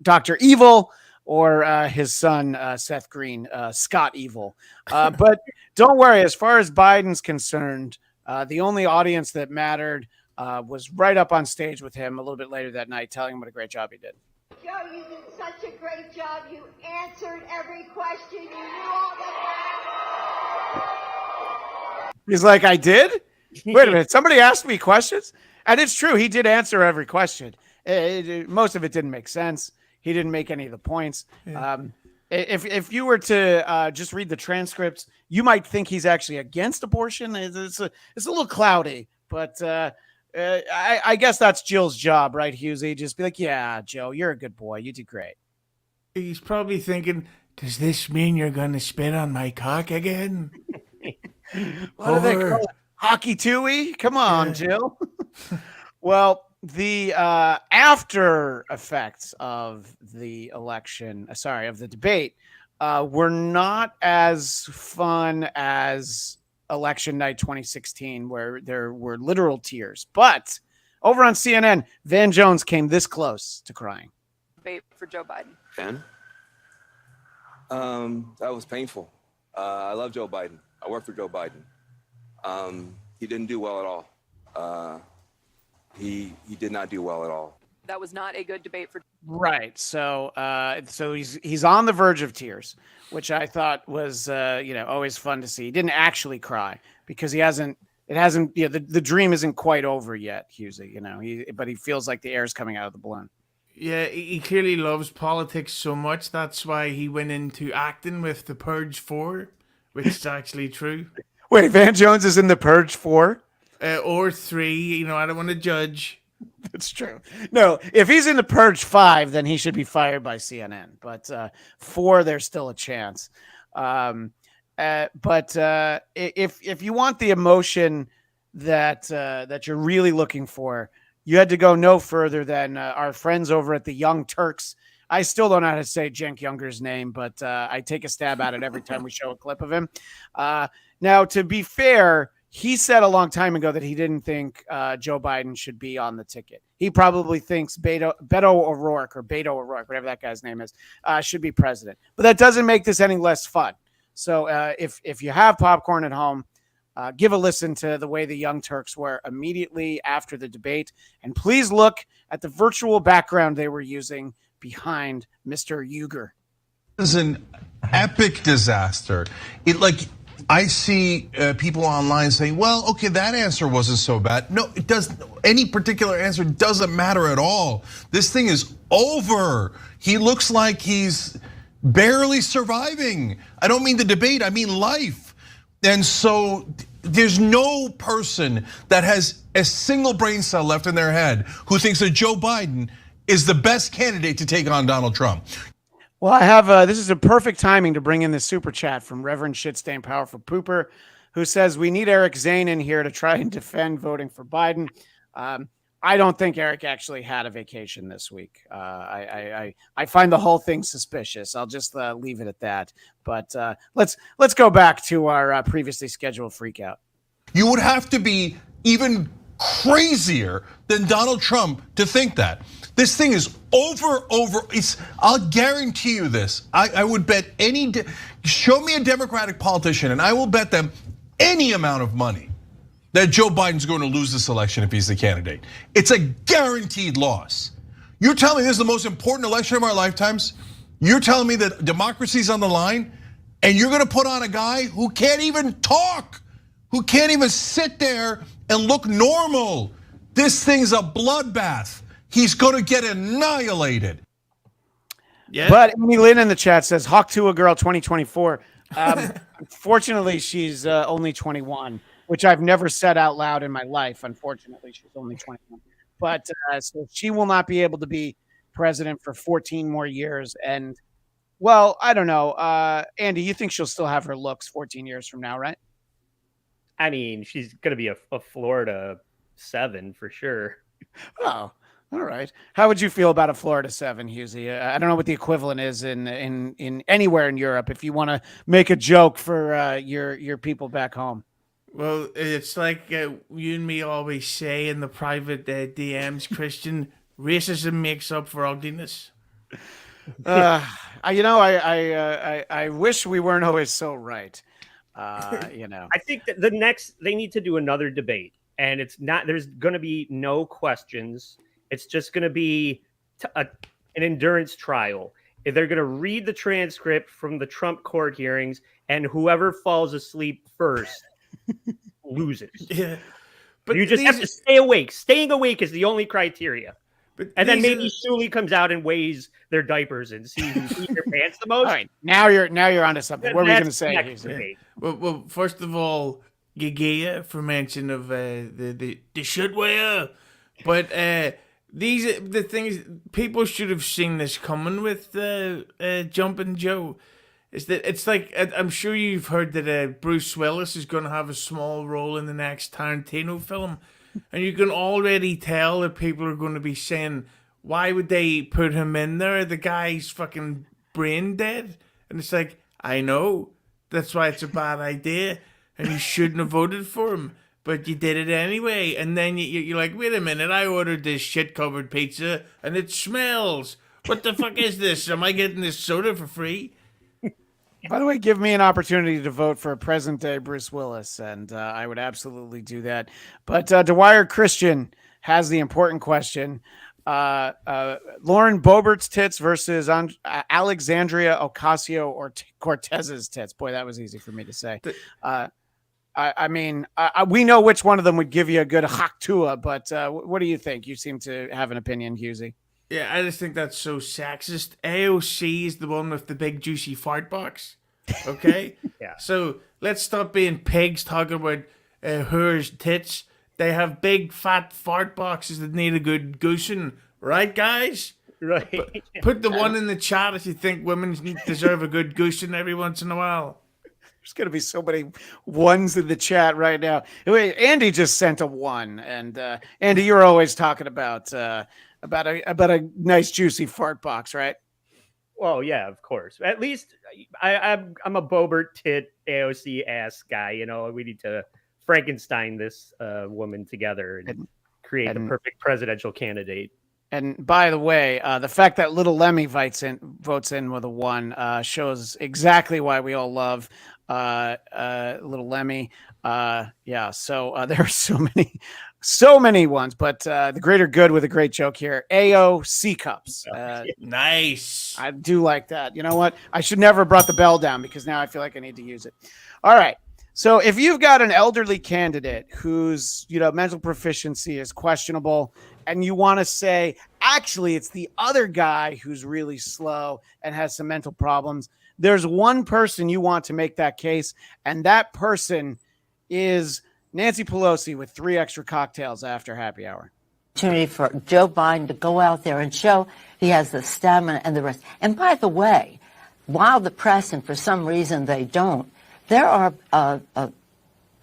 Dr. Evil or his son Seth Green, Scott Evil? But don't worry, as far as Biden's concerned, the only audience that mattered was right up on stage with him a little bit later that night, telling him what a great job he did. Joe, you did such a great job. You answered every question. You knew all the He's like, I did? Wait a minute. Somebody asked me questions? And it's true. He did answer every question. Most of it didn't make sense. He didn't make any of the points. Yeah. If you were to just read the transcripts, you might think he's actually against abortion. It's a little cloudy, but I guess that's Jill's job, right, Hughezy? Just be like, yeah, Joe, you're a good boy. You did great. He's probably thinking, does this mean you're going to spit on my cock again? What do they call it? Hockey Tuah? Come on, Jill. Well, the after effects of the election, of the debate, were not as fun as election night 2016, where there were literal tears. But over on CNN, Van Jones came this close to crying. Debate for Joe Biden. Ben? That was painful. I love Joe Biden. I worked for Joe Biden. He didn't do well at all. He did not do well at all. That was not a good debate for. Right. So he's on the verge of tears, which I thought was always fun to see. He didn't actually cry because the dream isn't quite over yet, Hughezy, but he feels like the air is coming out of the balloon. Yeah, he clearly loves politics so much. That's why he went into acting with The Purge 4, which is actually true. Wait, Van Jones is in The Purge 4? Or 3. You know, I don't want to judge. That's true. No, if he's in The Purge 5, then he should be fired by CNN. But 4, there's still a chance. But if you want the emotion that you're really looking for, you had to go no further than our friends over at the Young Turks. I still don't know how to say Cenk Younger's name, but I take a stab at it every time we show a clip of him. Now, to be fair, he said a long time ago that he didn't think Joe Biden should be on the ticket. He probably thinks Beto O'Rourke, whatever that guy's name is, should be president. But that doesn't make this any less fun. So if you have popcorn at home, give a listen to the way the Young Turks were immediately after the debate. And please look at the virtual background they were using behind Mr. Uyghur. This is an epic disaster. I see people online saying, well, okay, that answer wasn't so bad. No, it doesn't. Any particular answer doesn't matter at all. This thing is over. He looks like he's barely surviving. I don't mean the debate, I mean life. And so there's no person that has a single brain cell left in their head who thinks that Joe Biden is the best candidate to take on Donald Trump. Well, I have this is a perfect timing to bring in this super chat from Reverend Shitstain Powerful Pooper, who says we need Eric Zane in here to try and defend voting for Biden. I don't think Eric actually had a vacation this week. I find the whole thing suspicious. I'll just leave it at that. But let's go back to our previously scheduled freakout. You would have to be even crazier than Donald Trump to think that. This thing is over. I'll guarantee you this. I would bet show me a Democratic politician and I will bet them any amount of money that Joe Biden's going to lose this election if he's the candidate. It's a guaranteed loss. You're telling me this is the most important election of our lifetimes? You're telling me that democracy's on the line and you're gonna put on a guy who can't even talk, who can't even sit there and look normal. This thing's a bloodbath. He's gonna get annihilated. Yeah. But Amy Lynn in the chat says, Hawk Tuah Girl 2024. Unfortunately, she's only 21. Which I've never said out loud in my life. Unfortunately, she's only 21. But so she will not be able to be president for 14 more years. And, well, I don't know. Andy, you think she'll still have her looks 14 years from now, right? I mean, she's going to be a Florida 7 for sure. Oh, all right. How would you feel about a Florida 7, Hughezy? I don't know what the equivalent is in anywhere in Europe if you want to make a joke for your people back home. Well, it's like you and me always say in the private DMs, Christian, racism makes up for ugliness. I wish we weren't always so right. I think that they need to do another debate, and there's going to be no questions. It's just going to be an endurance trial. They're going to read the transcript from the Trump court hearings, and whoever falls asleep first loses. Yeah, but you just have to stay awake. Staying awake is the only criteria. And then maybe Sully comes out and weighs their diapers and sees who sees their pants the most. All right, now you're onto something. What were you going to say? Well, first of all, Gagea for mention of the shitware, but the things people should have seen this coming with Jumpin' Joe. Is that it's like I'm sure you've heard that Bruce Willis is going to have a small role in the next Tarantino film, and you can already tell that people are going to be saying, "Why would they put him in there? The guy's fucking brain dead." And it's like, I know that's why it's a bad idea, and you shouldn't have voted for him, but you did it anyway. And then you're like, wait a minute, I ordered this shit covered pizza and it smells. What the fuck is this? Am I getting this soda for free? By the way, give me an opportunity to vote for present day Bruce Willis, and I would absolutely do that. But Dwyer Christian has the important question. Lauren Boebert's tits versus Alexandria Ocasio or Cortez's tits. Boy, that was easy for me to say. We know which one of them would give you a good Hawk Tuah, but what do you think? You seem to have an opinion, Hughezy. Yeah, I just think that's so sexist. AOC is the one with the big juicy fart box. Okay? Yeah. So let's stop being pigs talking about hers tits. They have big fat fart boxes that need a good goosing, right, guys? Right. Put the one in the chat if you think women deserve a good goosing every once in a while. There's going to be so many ones in the chat right now. Wait, Andy just sent a one, and Andy, you're always talking about a nice juicy fart box, right? Well, yeah, of course. At least I'm a Bobert tit AOC ass guy. You know, we need to Frankenstein this woman together and create the perfect presidential candidate. And by the way, the fact that Little Lemmy votes in with a one shows exactly why we all love Little Lemmy. Yeah, so there are so many ones, but the greater good with a great joke here. AOC cups. Nice. I do like that. You know what? I should never have brought the bell down because now I feel like I need to use it. All right. So if you've got an elderly candidate whose, mental proficiency is questionable and you want to say, actually, it's the other guy who's really slow and has some mental problems, there's one person you want to make that case, and that person is Nancy Pelosi with 3 extra cocktails after happy hour. Opportunity for Joe Biden to go out there and show he has the stamina and the rest. And by the way, while the press, and for some reason they don't, there are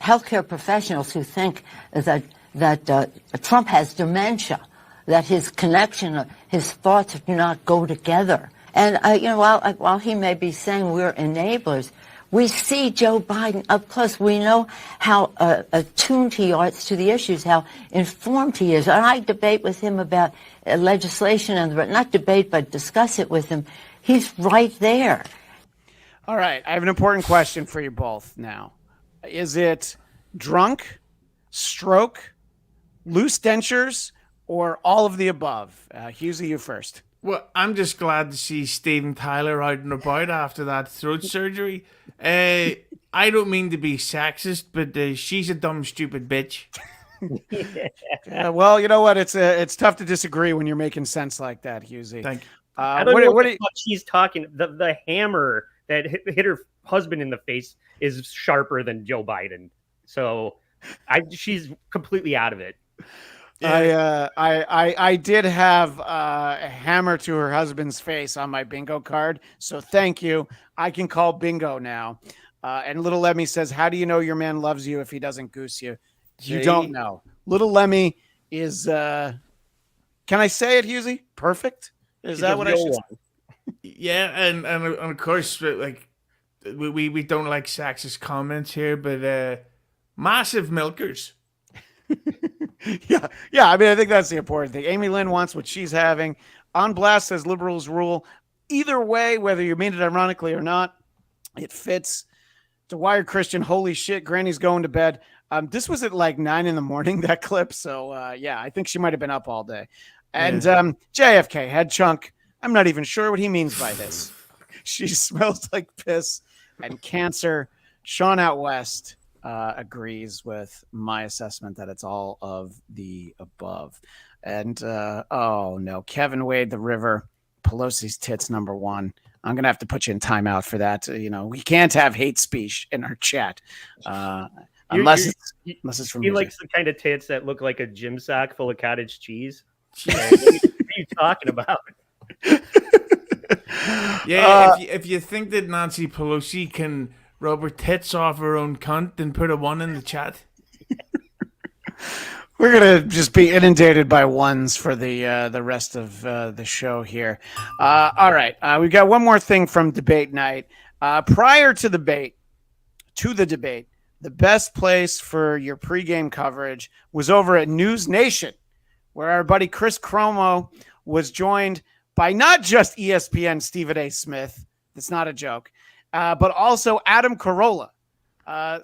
healthcare professionals who think that Trump has dementia, that his connection, his thoughts do not go together. And while he may be saying we're enablers, we see Joe Biden up close. We know how attuned he is to the issues, how informed he is. And I debate with him about legislation, and not debate, but discuss it with him. He's right there. All right. I have an important question for you both now. Is it drunk, stroke, loose dentures, or all of the above? Hughes, you first. Well, I'm just glad to see Steven Tyler out and about after that throat surgery. I don't mean to be sexist, but she's a dumb, stupid bitch. Well, you know what? It's tough to disagree when you're making sense like that, Hughes. Thank you. I don't know what the fuck she's talking. The hammer that hit her husband in the face is sharper than Joe Biden. So she's completely out of it. I did have a hammer to her husband's face on my bingo card. So thank you. I can call bingo now. And Little Lemmy says, how do you know your man loves you if he doesn't goose you? You don't know. Little Lemmy is, can I say it, Hughes? Perfect? Is that what I should say? Yeah, and of course, like we don't like sexist comments here, but massive milkers. Yeah. I mean, I think that's the important thing. Amy Lynn wants what she's having. On Blast says liberals rule. Either way, whether you mean it ironically or not, it fits. DeWire Christian, holy shit, Granny's going to bed. This was at like 9 a.m, that clip. So yeah, I think she might have been up all day. And JFK, head chunk. I'm not even sure what he means by this. She smells like piss and cancer. Sean out west agrees with my assessment that it's all of the above. And oh no, Kevin Wade, the river, Pelosi's tits #1. I'm gonna have to put you in timeout for that. We can't have hate speech in our chat unless it's from you like some kind of tits that look like a gym sock full of cottage cheese. What are you talking about? Yeah, if you think that Nancy Pelosi can rub her tits off her own cunt, then put a 1 in the chat. We're gonna just be inundated by ones for the rest of the show here. All right, we've got one more thing from debate night. Prior to the debate, the best place for your pregame coverage was over at News Nation, where our buddy Chris Cuomo was joined by not just ESPN Stephen A. Smith. That's not a joke. But also Adam Carolla.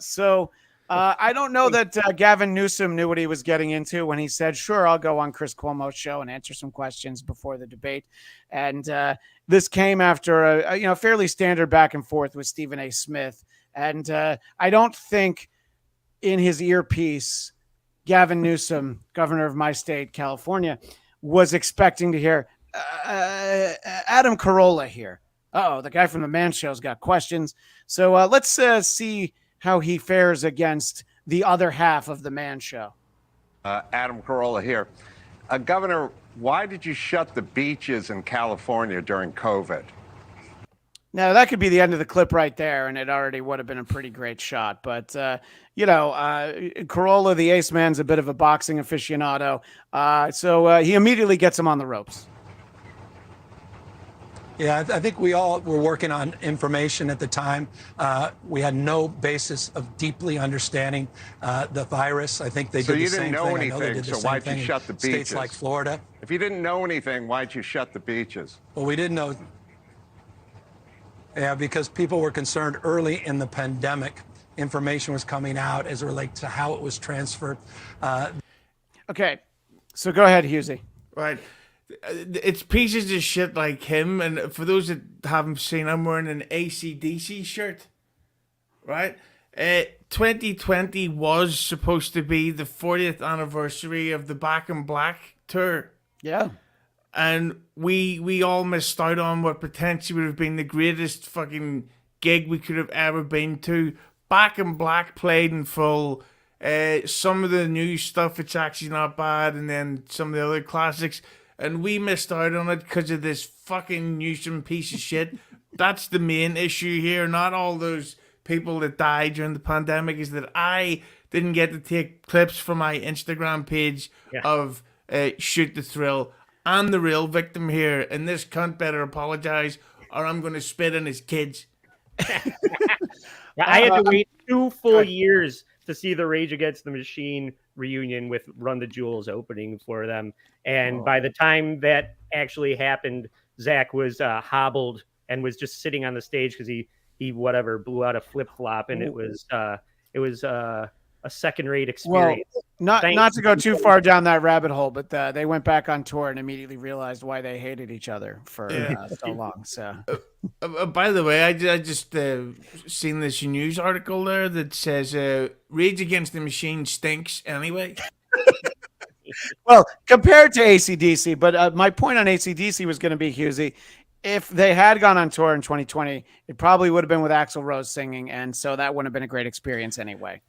So I don't know that Gavin Newsom knew what he was getting into when he said, sure, I'll go on Chris Cuomo's show and answer some questions before the debate. And this came after a fairly standard back and forth with Stephen A. Smith. And I don't think in his earpiece, Gavin Newsom, governor of my state, California, was expecting to hear Adam Carolla here. Uh-oh, the guy from the Man Show's got questions. So let's see how he fares against the other half of the Man Show. Adam Carolla here. Governor, why did you shut the beaches in California during COVID? Now, that could be the end of the clip right there, and it already would have been a pretty great shot. But, Carolla, the ace man's a bit of a boxing aficionado. So he immediately gets him on the ropes. Yeah, I think we all were working on information at the time. We had no basis of deeply understanding the virus. I think they did the same thing. So you didn't know I know they anything, did the so same why'd thing you in shut the beaches? states like Florida. If you didn't know anything, why'd you shut the beaches? Well, we didn't know. Yeah, because people were concerned early in the pandemic. Information was coming out as it relates to how it was transferred. Okay, so go ahead, Hughezy. Right. It's pieces of shit like him. And for those that haven't seen, I'm wearing an AC/DC shirt. Right? 2020 was supposed to be the 40th anniversary of the Back in Black tour. Yeah. And we all missed out on what potentially would have been the greatest fucking gig we could have ever been to. Back in Black played in full. Some of the new stuff, it's actually not bad. And then some of the other classics. And we missed out on it because of this fucking Newsom piece of shit. That's the main issue here. Not all those people that died during the pandemic. Is that I didn't get to take clips from my Instagram page of Shoot the Thrill. I'm the real victim here, and this cunt better apologize, or I'm going to spit on his kids. I had to wait 2 full years to see the Rage Against the Machine reunion with Run the Jewels opening for them. And by the time that actually happened, Zach was hobbled and was just sitting on the stage because he blew out a flip flop, and it was a second-rate experience. Well, not to go too far down that rabbit hole, but they went back on tour and immediately realized why they hated each other for so long. So, by the way, I just seen this news article there that says Rage Against the Machine stinks anyway. Well, compared to AC/DC, but my point on AC/DC was going to be, Hughezy, if they had gone on tour in 2020, it probably would have been with Axl Rose singing, and so that wouldn't have been a great experience anyway.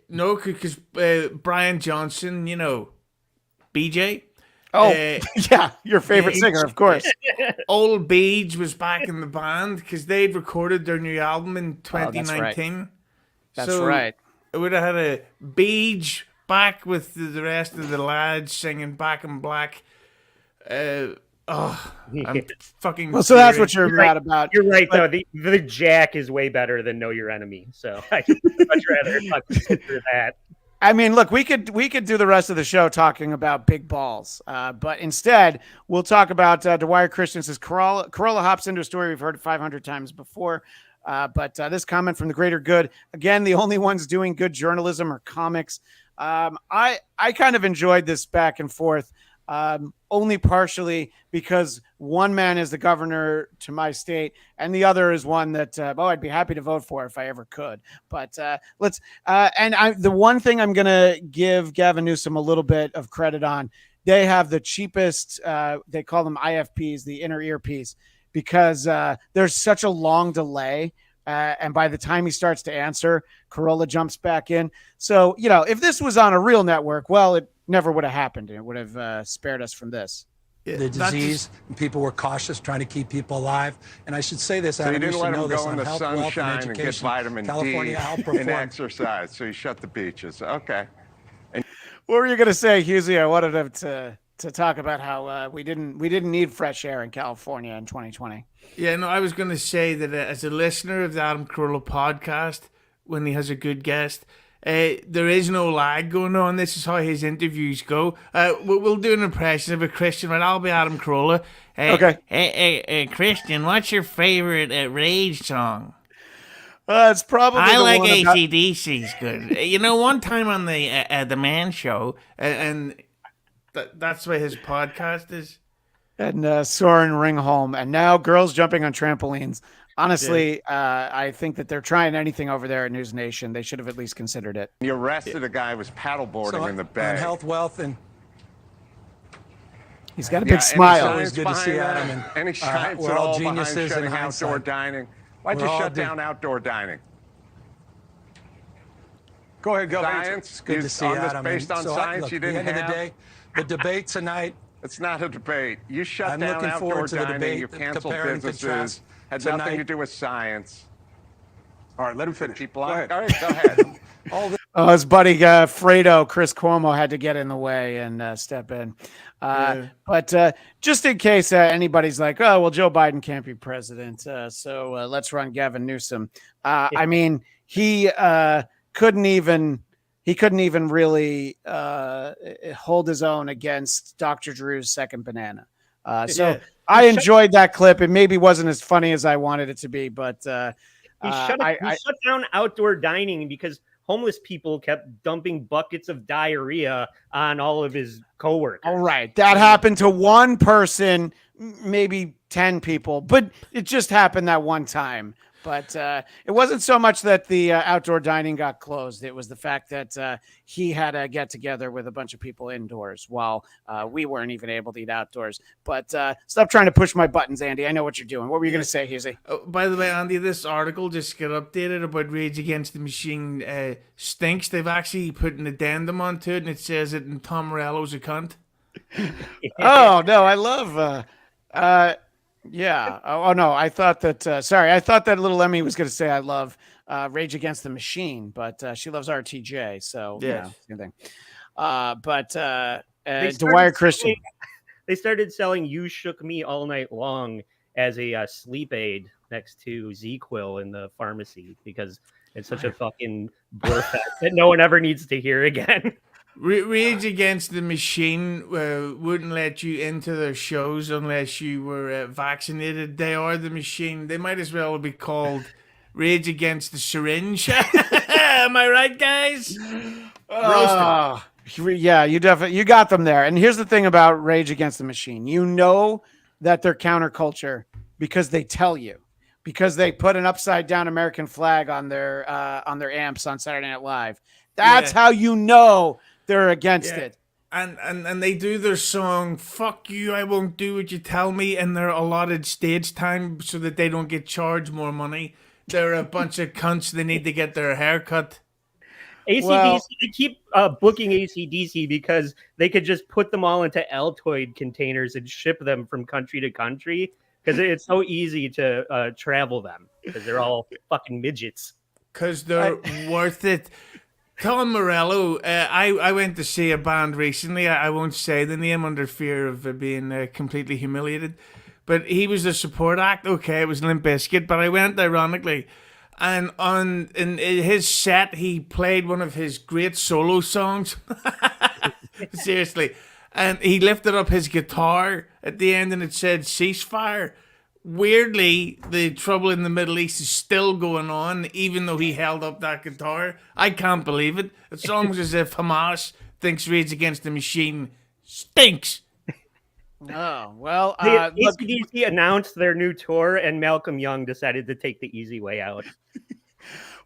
No, because Brian Johnson, BJ. Oh, yeah, your favorite Beach. singer, of course. Old Beach was back in the band because they'd recorded their new album in 2019. That's right. It would have had a Beach back with the rest of the lads singing Back in Black. I'm fucking. Well, so that's what you're mad about. You're right, though. The Jack is way better than Know Your Enemy. So I'd much rather consider that. I mean, look, we could do the rest of the show talking about big balls, but instead we'll talk about Dwyer Christensen's Carolla hops into a story we've heard 500 times before. But this comment from the greater good, again, the only ones doing good journalism are comics. I kind of enjoyed this back and forth. Only partially because one man is the governor to my state and the other is one that, I'd be happy to vote for if I ever could. But the one thing I'm going to give Gavin Newsom a little bit of credit on, they have the cheapest, they call them IFPs, the inner earpiece, because there's such a long delay. And by the time he starts to answer, Carolla jumps back in. So, if this was on a real network, well, it never would have happened. It would have spared us from this. The disease, and people were cautious, trying to keep people alive. And I should say this, So you Adam, didn't should let know him this go on in the health, wealth, and sunshine and get education. vitamin California D outperformed. and exercise, so you shut the beaches. Okay. What were you going to say, Hughezy? I wanted him to talk about how we didn't need fresh air in California in 2020. Yeah, no, I was going to say that as a listener of the Adam Carolla podcast, when he has a good guest, there is no lag going on. This is how his interviews go. We'll do an impression of a Christian, right? I'll be Adam Carolla. Okay. Hey, Christian, what's your favorite Rage song? It's probably I the like one about- AC/DC's good. One time on the Man Show, and that's why his podcast is. And Soren Ringholm, and now girls jumping on trampolines. Honestly, I think that they're trying anything over there at News Nation. They should have at least considered it. You arrested a guy who was paddleboarding in the bay. On health, wealth, and he's got a big smile. Always good to see Adam. Any science we're at all all geniuses behind in shutting outdoor hindsight. dining? Why'd We're you all shut down outdoor dining? Go ahead, Governor. It's good to see you, Adam. Based on So, science, look, you at the didn't end have. of the day, the debate tonight. It's not a debate. You shut I'm down looking outdoor forward to the dining. debate. You canceled Compare and businesses. contrast Had tonight. nothing to do with science. All right, let him finish. Keep Go lying. ahead. All right, go ahead. All this His buddy Fredo, Chris Cuomo, had to get in the way and step in. But just in case anybody's like, oh, well, Joe Biden can't be president, so let's run Gavin Newsom. I mean, he couldn't even really hold his own against Dr. Drew's second banana. So I enjoyed that clip. It maybe wasn't as funny as I wanted it to be, but he shut down outdoor dining because homeless people kept dumping buckets of diarrhea on all of his coworkers. All right. That happened to one person, maybe 10 people, but it just happened that one time. But it wasn't so much that the outdoor dining got closed. It was the fact that he had to get together with a bunch of people indoors while we weren't even able to eat outdoors. But stop trying to push my buttons, Andy. I know what you're doing. What were you going to say, Hughezy? Oh, by the way, Andy, this article just got updated about Rage Against the Machine stinks. They've actually put an addendum onto it, and it says it, and Tom Morello's a cunt. Oh, no, I love... yeah. Oh, no, I thought that... sorry, I thought that little Emmy was going to say I love Rage Against the Machine, but she loves RTJ, so yeah, same thing. Dwyer Christian. They started selling You Shook Me All Night Long as a sleep aid next to Z-Quil in the pharmacy because it's such a fucking bore fest that no one ever needs to hear again. Rage Against the Machine wouldn't let you into their shows unless you were vaccinated. They are the machine. They might as well be called Rage Against the Syringe. Am I right, guys? Yeah, you got them there. And here's the thing about Rage Against the Machine. You know that they're counterculture because they tell you. Because they put an upside down American flag on their amps on Saturday Night Live. That's how you know they're against it. And they do their song, Fuck You, I Won't Do What You Tell Me, in their allotted stage time so that they don't get charged more money. They're a bunch of cunts. They need to get their hair cut. AC/DC, they keep booking AC/DC because they could just put them all into Altoid containers and ship them from country to country because it's so easy to travel them because they're all fucking midgets. Because they're worth it. Tom Morello, I went to see a band recently. I won't say the name under fear of being completely humiliated. But he was a support act. Okay, it was Limp Bizkit, but I went ironically. And in his set, he played one of his great solo songs. Seriously. And he lifted up his guitar at the end and it said ceasefire. Weirdly, the trouble in the Middle East is still going on, even though he held up that guitar. I can't believe it. It's almost as if Hamas thinks Rage Against the Machine stinks. Oh, well. AC/DC announced their new tour, and Malcolm Young decided to take the easy way out.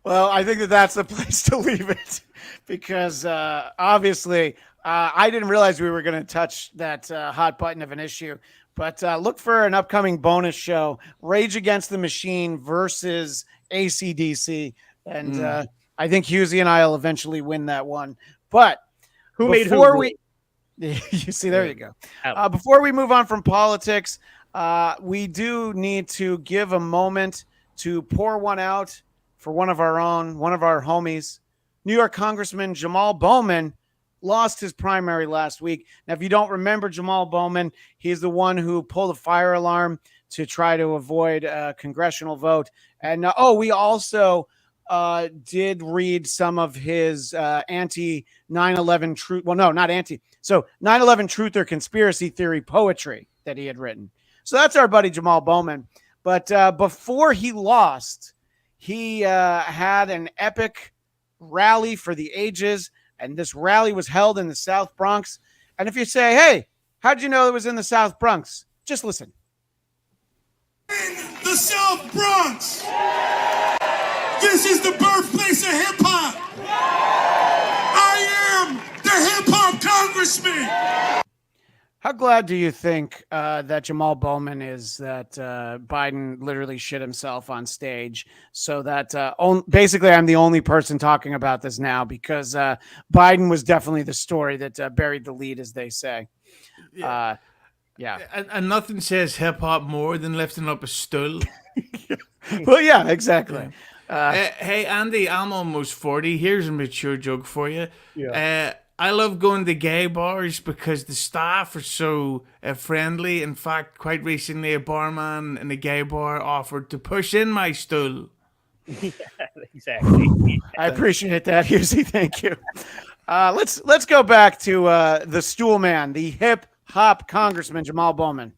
Well, I think that's the place to leave it because obviously I didn't realize we were going to touch that hot button of an issue. But look for an upcoming bonus show, Rage Against the Machine versus AC/DC. And I think Hughezy and I will eventually win that one. But who made who? You see, there you go. Before we move on from politics, we do need to give a moment to pour one out for one of our own, one of our homies. New York Congressman Jamal Bowman lost his primary last week. Now, if you don't remember Jamal Bowman, he's the one who pulled a fire alarm to try to avoid a congressional vote. And we also did read some of his anti-9/11 truth. Well, no, not anti. So 9/11 truth or conspiracy theory poetry that he had written. So that's our buddy Jamal Bowman. But before he lost, he had an epic rally for the ages. And this rally was held in the South Bronx. And if you say, hey, how'd you know it was in the South Bronx? Just listen. In the South Bronx. This is the birthplace of hip-hop. I am the Hip Hop Congressman. How glad do you think that Jamal Bowman is that Biden literally shit himself on stage so that basically I'm the only person talking about this now because Biden was definitely the story that buried the lead, as they say. Yeah. Yeah. And nothing says hip hop more than lifting up a stool. Well, yeah, exactly. Hey, Andy, I'm almost 40. Here's a mature joke for you. Yeah. I love going to gay bars because the staff are so friendly. In fact, quite recently, a barman in a gay bar offered to push in my stool. Yeah, exactly. I appreciate that, Hughezy. Thank you. Let's go back to the stool man, the hip hop congressman Jamal Bowman.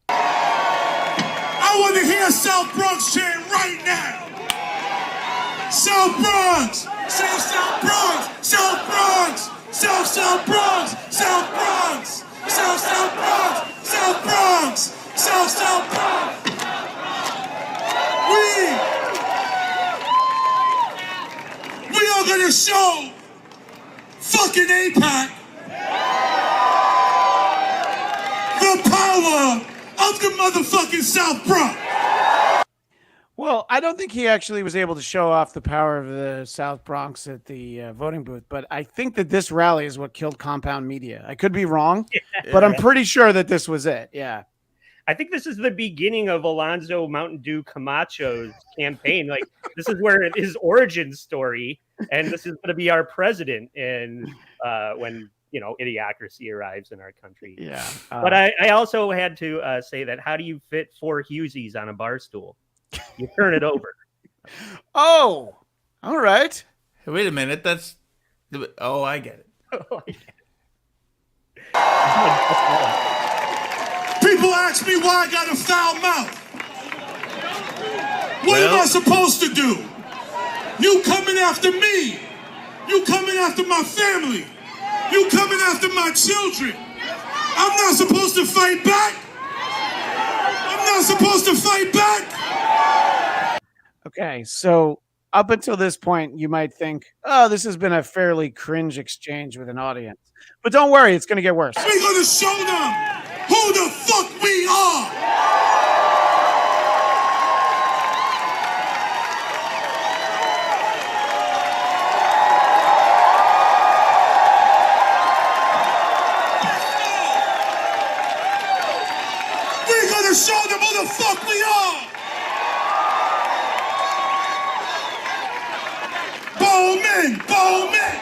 I want to hear South Bronx chant right now. South Bronx, South Bronx, South Bronx, South Bronx, South Bronx, South Bronx, South Bronx, South Bronx. We are gonna show fucking APAC the power of the motherfucking South Bronx. Well, I don't think he actually was able to show off the power of the South Bronx at the voting booth, but I think that this rally is what killed Compound Media. I could be wrong, but I'm pretty sure that this was it. Yeah. I think this is the beginning of Alonzo Mountain Dew Camacho's campaign. Like, this is where his origin story, and this is going to be our president and when, you know, idiocracy arrives in our country. Yeah. But I also had to say that how do you fit 4 Hugheses on a bar stool? You turn it over. Oh, all right. Wait a minute. That's. Oh, I get it. People ask me why I got a foul mouth. What am I supposed to do? You coming after me. You coming after my family. You coming after my children. I'm not supposed to fight back. I'm not supposed to fight back. Okay, so up until this point, you might think, oh, this has been a fairly cringe exchange with an audience. But don't worry, it's going to get worse. We're going to show them who the fuck we are. We're going to show them who the fuck we are. Bowman, Bowman.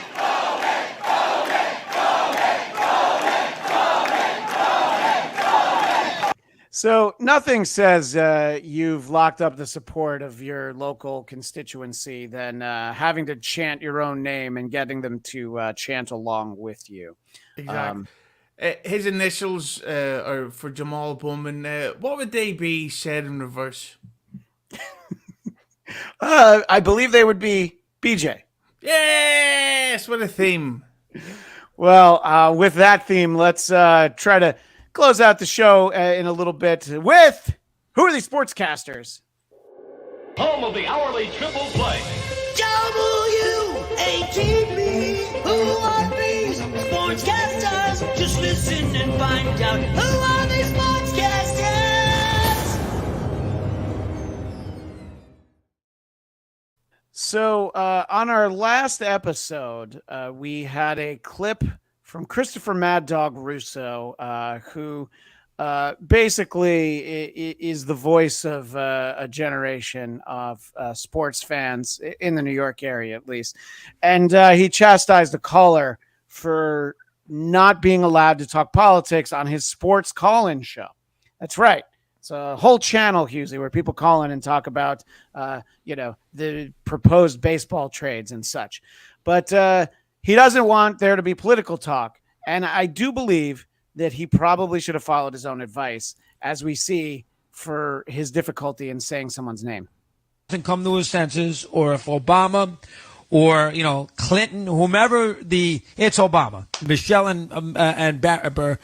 So nothing says you've locked up the support of your local constituency than having to chant your own name and getting them to chant along with you. Exactly. His initials are for Jamal Bowman. What would they be said in reverse? I believe they would be BJ. Yes, what a theme. Well, with that theme, let's try to close out the show in a little bit with Who Are These Sportscasters? Home of the hourly triple play. W-A-T-B, who are these sportscasters? Just listen and find out who are these sportscasters? So on our last episode, we had a clip from Christopher Mad Dog Russo, who basically is the voice of a generation of sports fans in the New York area, at least. And he chastised a caller for not being allowed to talk politics on his sports call-in show. That's right. It's a whole channel, Hughezy, where people call in and talk about, the proposed baseball trades and such. But he doesn't want there to be political talk. And I do believe that he probably should have followed his own advice, as we see for his difficulty in saying someone's name. Doesn't come to his senses, or if Obama or, Clinton, whomever it's Obama, Michelle and Barack,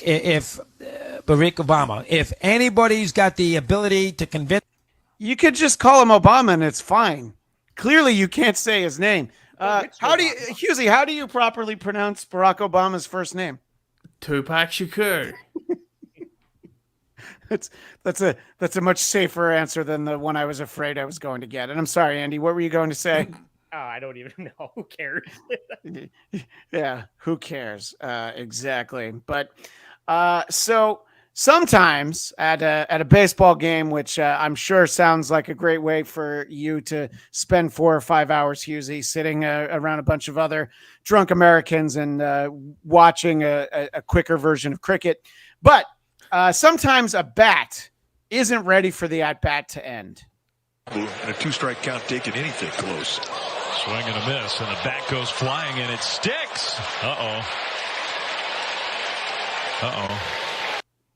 if Barack Obama, if anybody's got the ability to convince. You could just call him Obama and it's fine. Clearly you can't say his name. How do you, Hughezy, how do you properly pronounce Barack Obama's first name? Tupac Shakur. That's a much safer answer than the one I was afraid I was going to get. And I'm sorry, Andy, what were you going to say? Oh, I don't even know. Who cares? Yeah, who cares? Exactly. But so sometimes at a baseball game, which I'm sure sounds like a great way for you to spend 4 or 5 hours, Hughezy, sitting around a bunch of other drunk Americans and watching a quicker version of cricket. But sometimes a bat isn't ready for the at-bat to end. And a 2-strike count taking anything close. Swing and a miss, and the bat goes flying, and it sticks.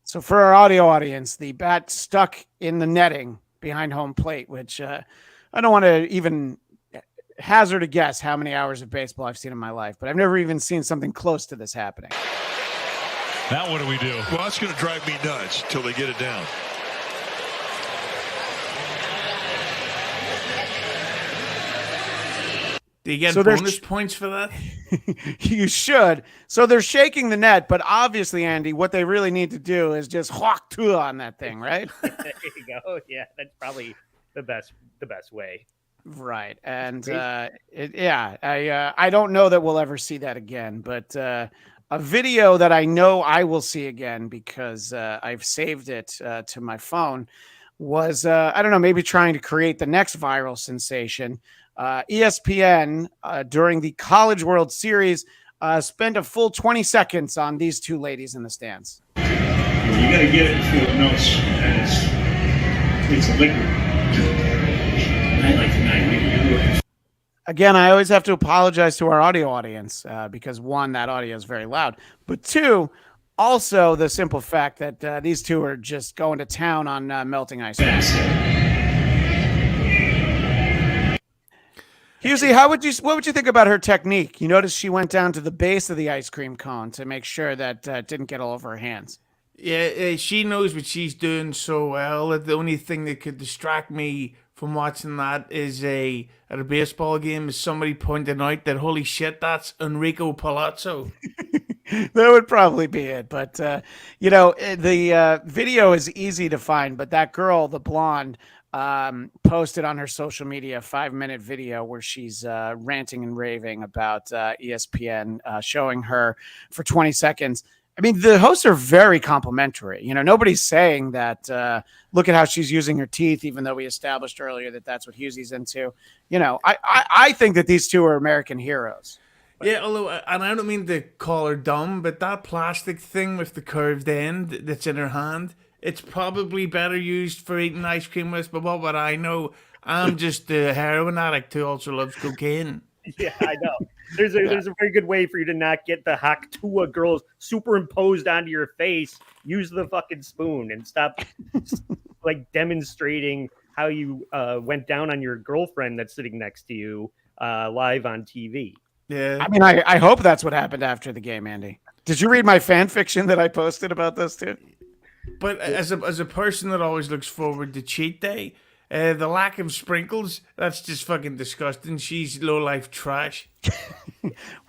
So for our audio audience, the bat stuck in the netting behind home plate, which I don't want to even hazard a guess how many hours of baseball I've seen in my life, but I've never even seen something close to this happening. Now what do we do? Well, that's going to drive me nuts until they get it down. Do you get bonus points for that? You should. So they're shaking the net, but obviously, Andy, what they really need to do is just Hawk Tuah on that thing, right? There you go. Yeah, that's probably the best way. Right. And I don't know that we'll ever see that again, but a video that I know I will see again because I've saved it to my phone was, I don't know, maybe trying to create the next viral sensation. ESPN during the College World Series spent a full 20 seconds on these two ladies in the stands. You got to get it before it melts, and it's a liquid. Night like tonight, Again, I always have to apologize to our audio audience because one, that audio is very loud, but two, also the simple fact that these two are just going to town on melting ice. Hughezy, what would you think about her technique? You notice she went down to the base of the ice cream cone to make sure that it didn't get all over her hands. Yeah, she knows what she's doing so well. The only thing that could distract me from watching that is at a baseball game is somebody pointing out that, holy shit, that's Enrico Palazzo. That would probably be it. But, the video is easy to find, but that girl, the blonde, posted on her social media a 5-minute video where she's ranting and raving about ESPN showing her for 20 seconds. I mean, the hosts are very complimentary. Nobody's saying that, look at how she's using her teeth, even though we established earlier that that's what Hughesy's into. I think that these two are American heroes. Yeah, although, and I don't mean to call her dumb, but that plastic thing with the curved end that's in her hand, it's probably better used for eating ice cream with, but what would I know? I'm just a heroin addict who also loves cocaine. Yeah, I know. There's a very good way for you to not get the Hawk Tuah Girl superimposed onto your face. Use the fucking spoon and stop like demonstrating how you went down on your girlfriend that's sitting next to you live on TV. Yeah. I mean, I hope that's what happened after the game, Andy. Did you read my fan fiction that I posted about those two? But as a person that always looks forward to cheat day, the lack of sprinkles, that's just fucking disgusting. She's low-life trash.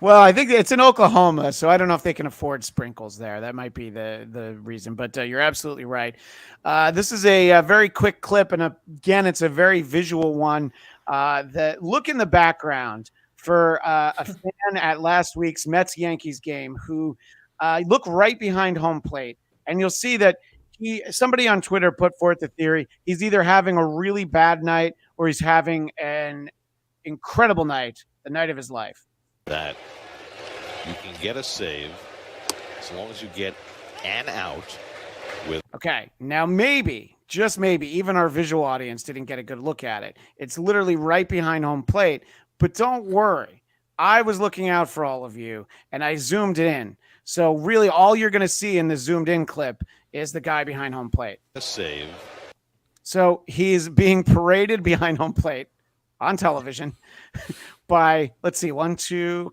Well, I think it's in Oklahoma, so I don't know if they can afford sprinkles there. That might be the reason, but you're absolutely right. This is a very quick clip, and again, it's a very visual one. Look in the background for a fan at last week's Mets-Yankees game who look right behind home plate, and you'll see that somebody on Twitter put forth the theory he's either having a really bad night or he's having an incredible night, the night of his life. That you can get a save as long as you get an out with. Okay, now maybe, just maybe, even our visual audience didn't get a good look at it. It's literally right behind home plate, but don't worry. I was looking out for all of you, and I zoomed in. So really all you're going to see in the zoomed in clip is the guy behind home plate. A save. So he's being paraded behind home plate on television by, let's see, 2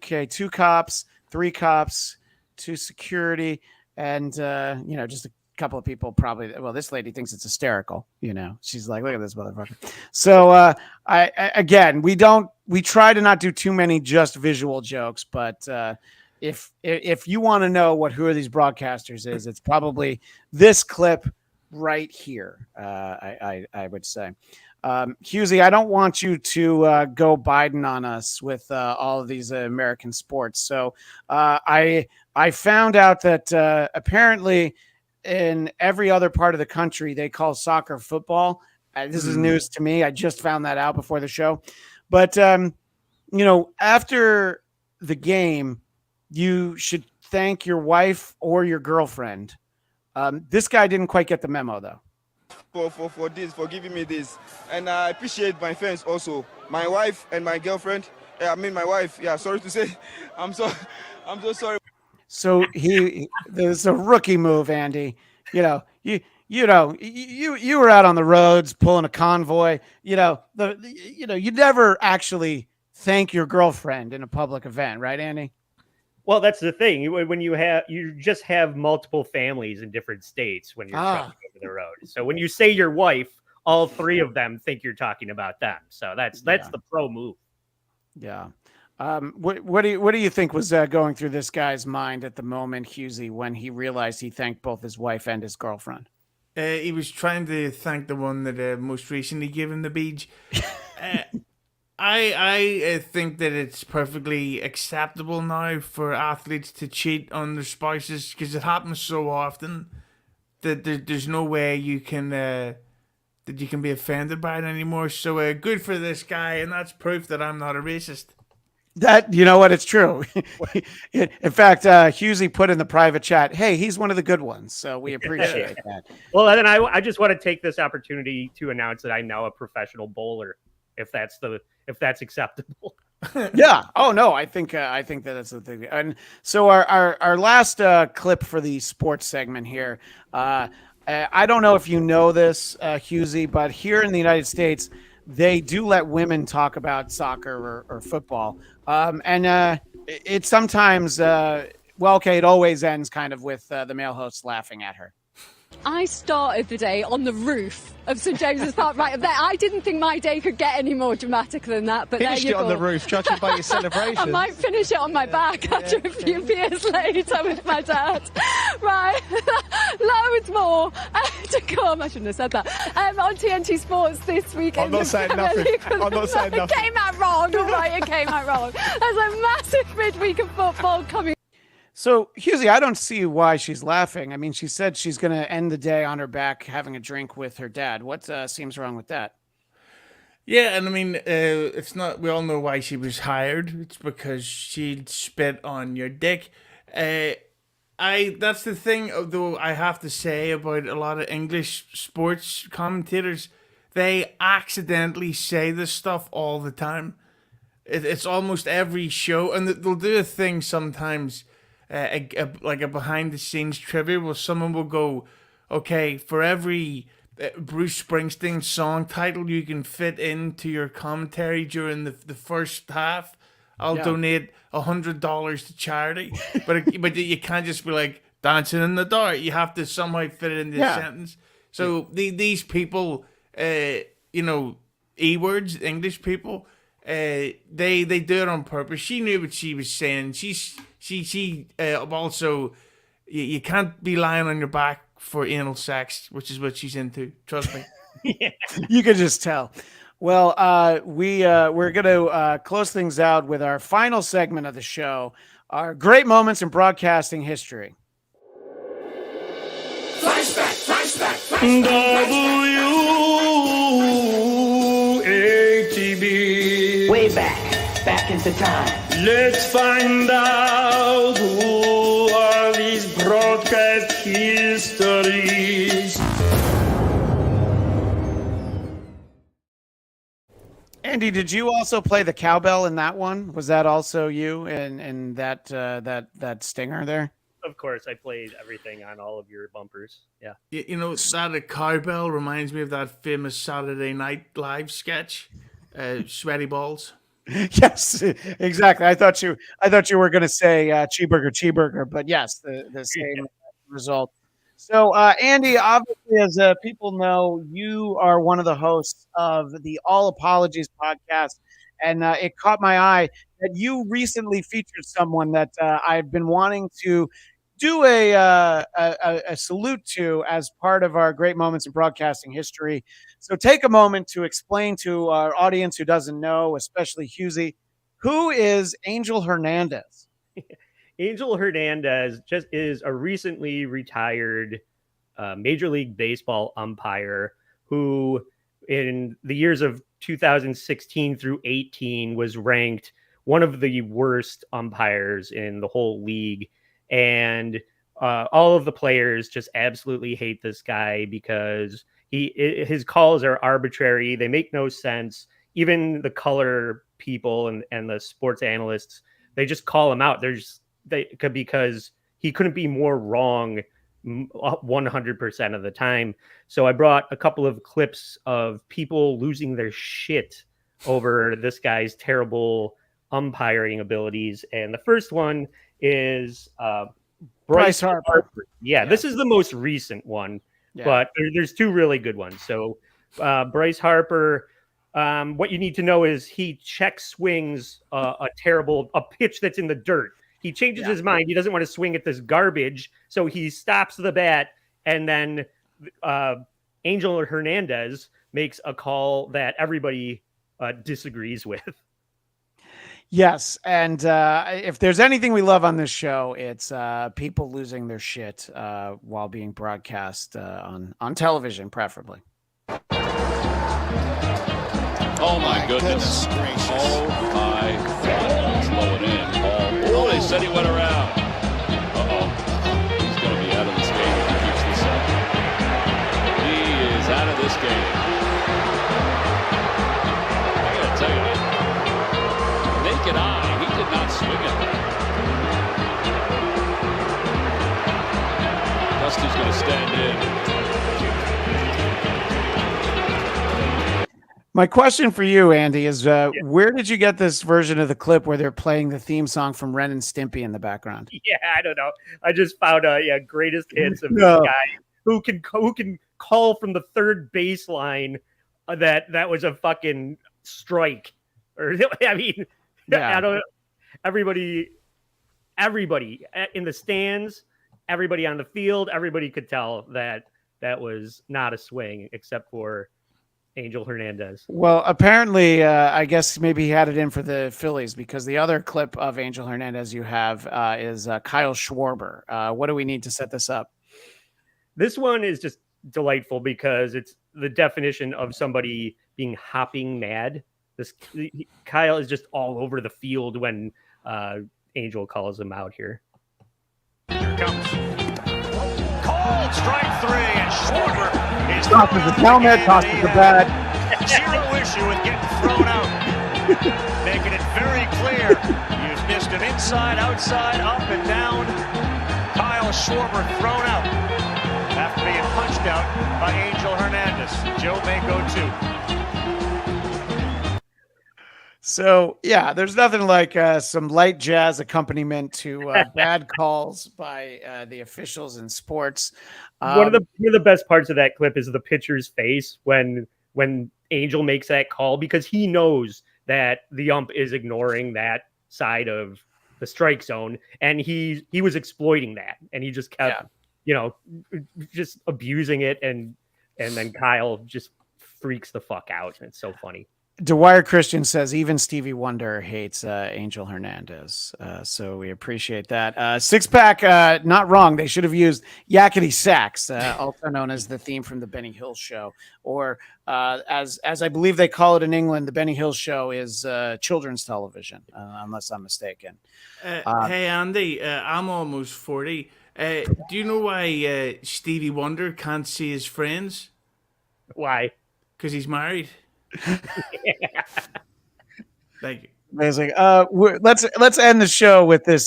cops, 3 cops, 2 security, and, just a couple of people probably. Well, this lady thinks it's hysterical. She's like, look at this motherfucker. So again, we don't we try to not do too many just visual jokes, but if you want to know what Who Are These Broadcasters is, it's probably this clip right here. I would say. Hughezy, I don't want you to go Biden on us with all of these American sports. So I found out that apparently in every other part of the country, they call soccer football. This is news to me. I just found that out before the show. But, after the game, you should thank your wife or your girlfriend. This guy didn't quite get the memo, though. For giving me this, and I appreciate my fans also, my wife and my girlfriend. My wife. Yeah, sorry to say, I'm so sorry. So there's a rookie move, Andy. You were out on the roads pulling a convoy. You never actually thank your girlfriend in a public event, right, Andy? Well, that's the thing. When you just have multiple families in different states when you're traveling over the road. So when you say your wife, all three of them think you're talking about them. So that's the pro move. Yeah. What do you think was going through this guy's mind at the moment, Hughezy, when he realized he thanked both his wife and his girlfriend? He was trying to thank the one that most recently gave him the beach. I think that it's perfectly acceptable now for athletes to cheat on their spouses because it happens so often that there's no way you can be offended by it anymore. So good for this guy, and that's proof that I'm not a racist. That, you know what, it's true. In fact, Hughezy put in the private chat, hey, he's one of the good ones. So we appreciate that. Well, and then I just want to take this opportunity to announce that I'm now a professional bowler, if that's acceptable. Yeah. Oh no, I think that that's the thing. And so our last clip for the sports segment here. I don't know if you know this, Hughezy, but here in the United States, they do let women talk about soccer or football. And it sometimes, it always ends kind of with the male hosts laughing at her. I started the day on the roof of St James's Park right up there. I didn't think my day could get any more dramatic than that, but Finished there you it go. on the roof, judging by your celebration. I might finish it on my back after a few beers later with my dad. Right, loads more to come. I shouldn't have said that. On TNT Sports this weekend. I'm not saying nothing. I'm not saying nothing. It came out wrong, all right, it came out wrong. There's a massive midweek of football coming. So, Hughezy, I don't see why she's laughing. I mean, she said she's going to end the day on her back having a drink with her dad. What seems wrong with that? Yeah, and I mean, it's not. We all know why she was hired. It's because she spit on your dick. That's the thing. Though I have to say about a lot of English sports commentators, they accidentally say this stuff all the time. It's almost every show, and they'll do a thing sometimes. Like a behind the scenes trivia where someone will go, okay, for every Bruce Springsteen song title you can fit into your commentary during the first half, I'll donate $100 to charity. but you can't just be like dancing in the dark. You have to somehow fit it in the sentence. So these people, E-words, English people, they do it on purpose. She knew what she was saying. She also, you can't be lying on your back for anal sex, which is what she's into. Trust me. You could just tell. Well, we're going to close things out with our final segment of the show, our great moments in broadcasting history. Flashback. WATB. Way back into time. Let's find out who are these broadcast histories. Andy, did you also play the cowbell in that one? Was that also you and that stinger there? Of course, I played everything on all of your bumpers. Yeah. That cowbell reminds me of that famous Saturday Night Live sketch, Sweaty Balls. Yes, exactly. I thought you were going to say cheeseburger, but yes, the same result. So, Andy, obviously, as people know, you are one of the hosts of the All Apologies podcast, and it caught my eye that you recently featured someone that I've been wanting to do a salute to as part of our great moments in broadcasting history. So take a moment to explain to our audience who doesn't know, especially Hughezy, who is Angel Hernandez? Angel Hernandez just is a recently retired Major League Baseball umpire who, in the years of 2016 through 18, was ranked one of the worst umpires in the whole league. And all of the players just absolutely hate this guy because his calls are arbitrary. They make no sense. Even the color people and the sports analysts, they just call him out. Because he couldn't be more wrong 100% of the time. So I brought a couple of clips of people losing their shit over this guy's terrible umpiring abilities. And the first one is Bryce Harper. Yeah, this is the most recent one, but there's two really good ones. So Bryce Harper, what you need to know is he check swings a pitch that's in the dirt. He changes his mind. He doesn't want to swing at this garbage, so he stops the bat, and then Angel Hernandez makes a call that everybody disagrees with. Yes, and if there's anything we love on this show, it's people losing their shit while being broadcast on television, preferably. Oh my goodness. Oh my God. Slow it in. Oh, they said he went around. He's going to be out of this game if he keeps this up. He is out of this game. I got to tell you, naked eye, he did not swing at that. Dusty's going to stand in. My question for you, Andy, is where did you get this version of the clip where they're playing the theme song from Ren and Stimpy in the background? Yeah, I don't know. I just found greatest hits of this guy who can call from the third baseline that was a fucking strike. Or I mean, I don't. Everybody in the stands, everybody on the field, everybody could tell that was not a swing except for Angel Hernandez. Well, apparently, I guess maybe he had it in for the Phillies because the other clip of Angel Hernandez you have is Kyle Schwarber. What do we need to set this up? This one is just delightful because it's the definition of somebody being hopping mad. Kyle is just all over the field when Angel calls him out here. Here comes. Called strike three, and Schwarber is tosses the helmet, tosses the bat. Zero issue with getting thrown out. Making it very clear. You've missed an inside, outside, up and down. Kyle Schwarber thrown out after being punched out by Angel Hernandez. Joe may go too. So, yeah, there's nothing like some light jazz accompaniment to bad calls by the officials in sports. One of the best parts of that clip is the pitcher's face when Angel makes that call because he knows that the ump is ignoring that side of the strike zone, and he was exploiting that, and he just kept, just abusing it, and then Kyle just freaks the fuck out. It's so funny. Dwyer Christian says even Stevie Wonder hates Angel Hernandez. So we appreciate that. Six Pack, not wrong. They should have used Yakety Sax, also known as the theme from the Benny Hill Show. Or as I believe they call it in England, the Benny Hill Show is children's television, unless I'm mistaken. Hey, Andy, I'm almost 40. Do you know why Stevie Wonder can't see his friends? Why? Because he's married. Thank you. Amazing. Let's end the show with this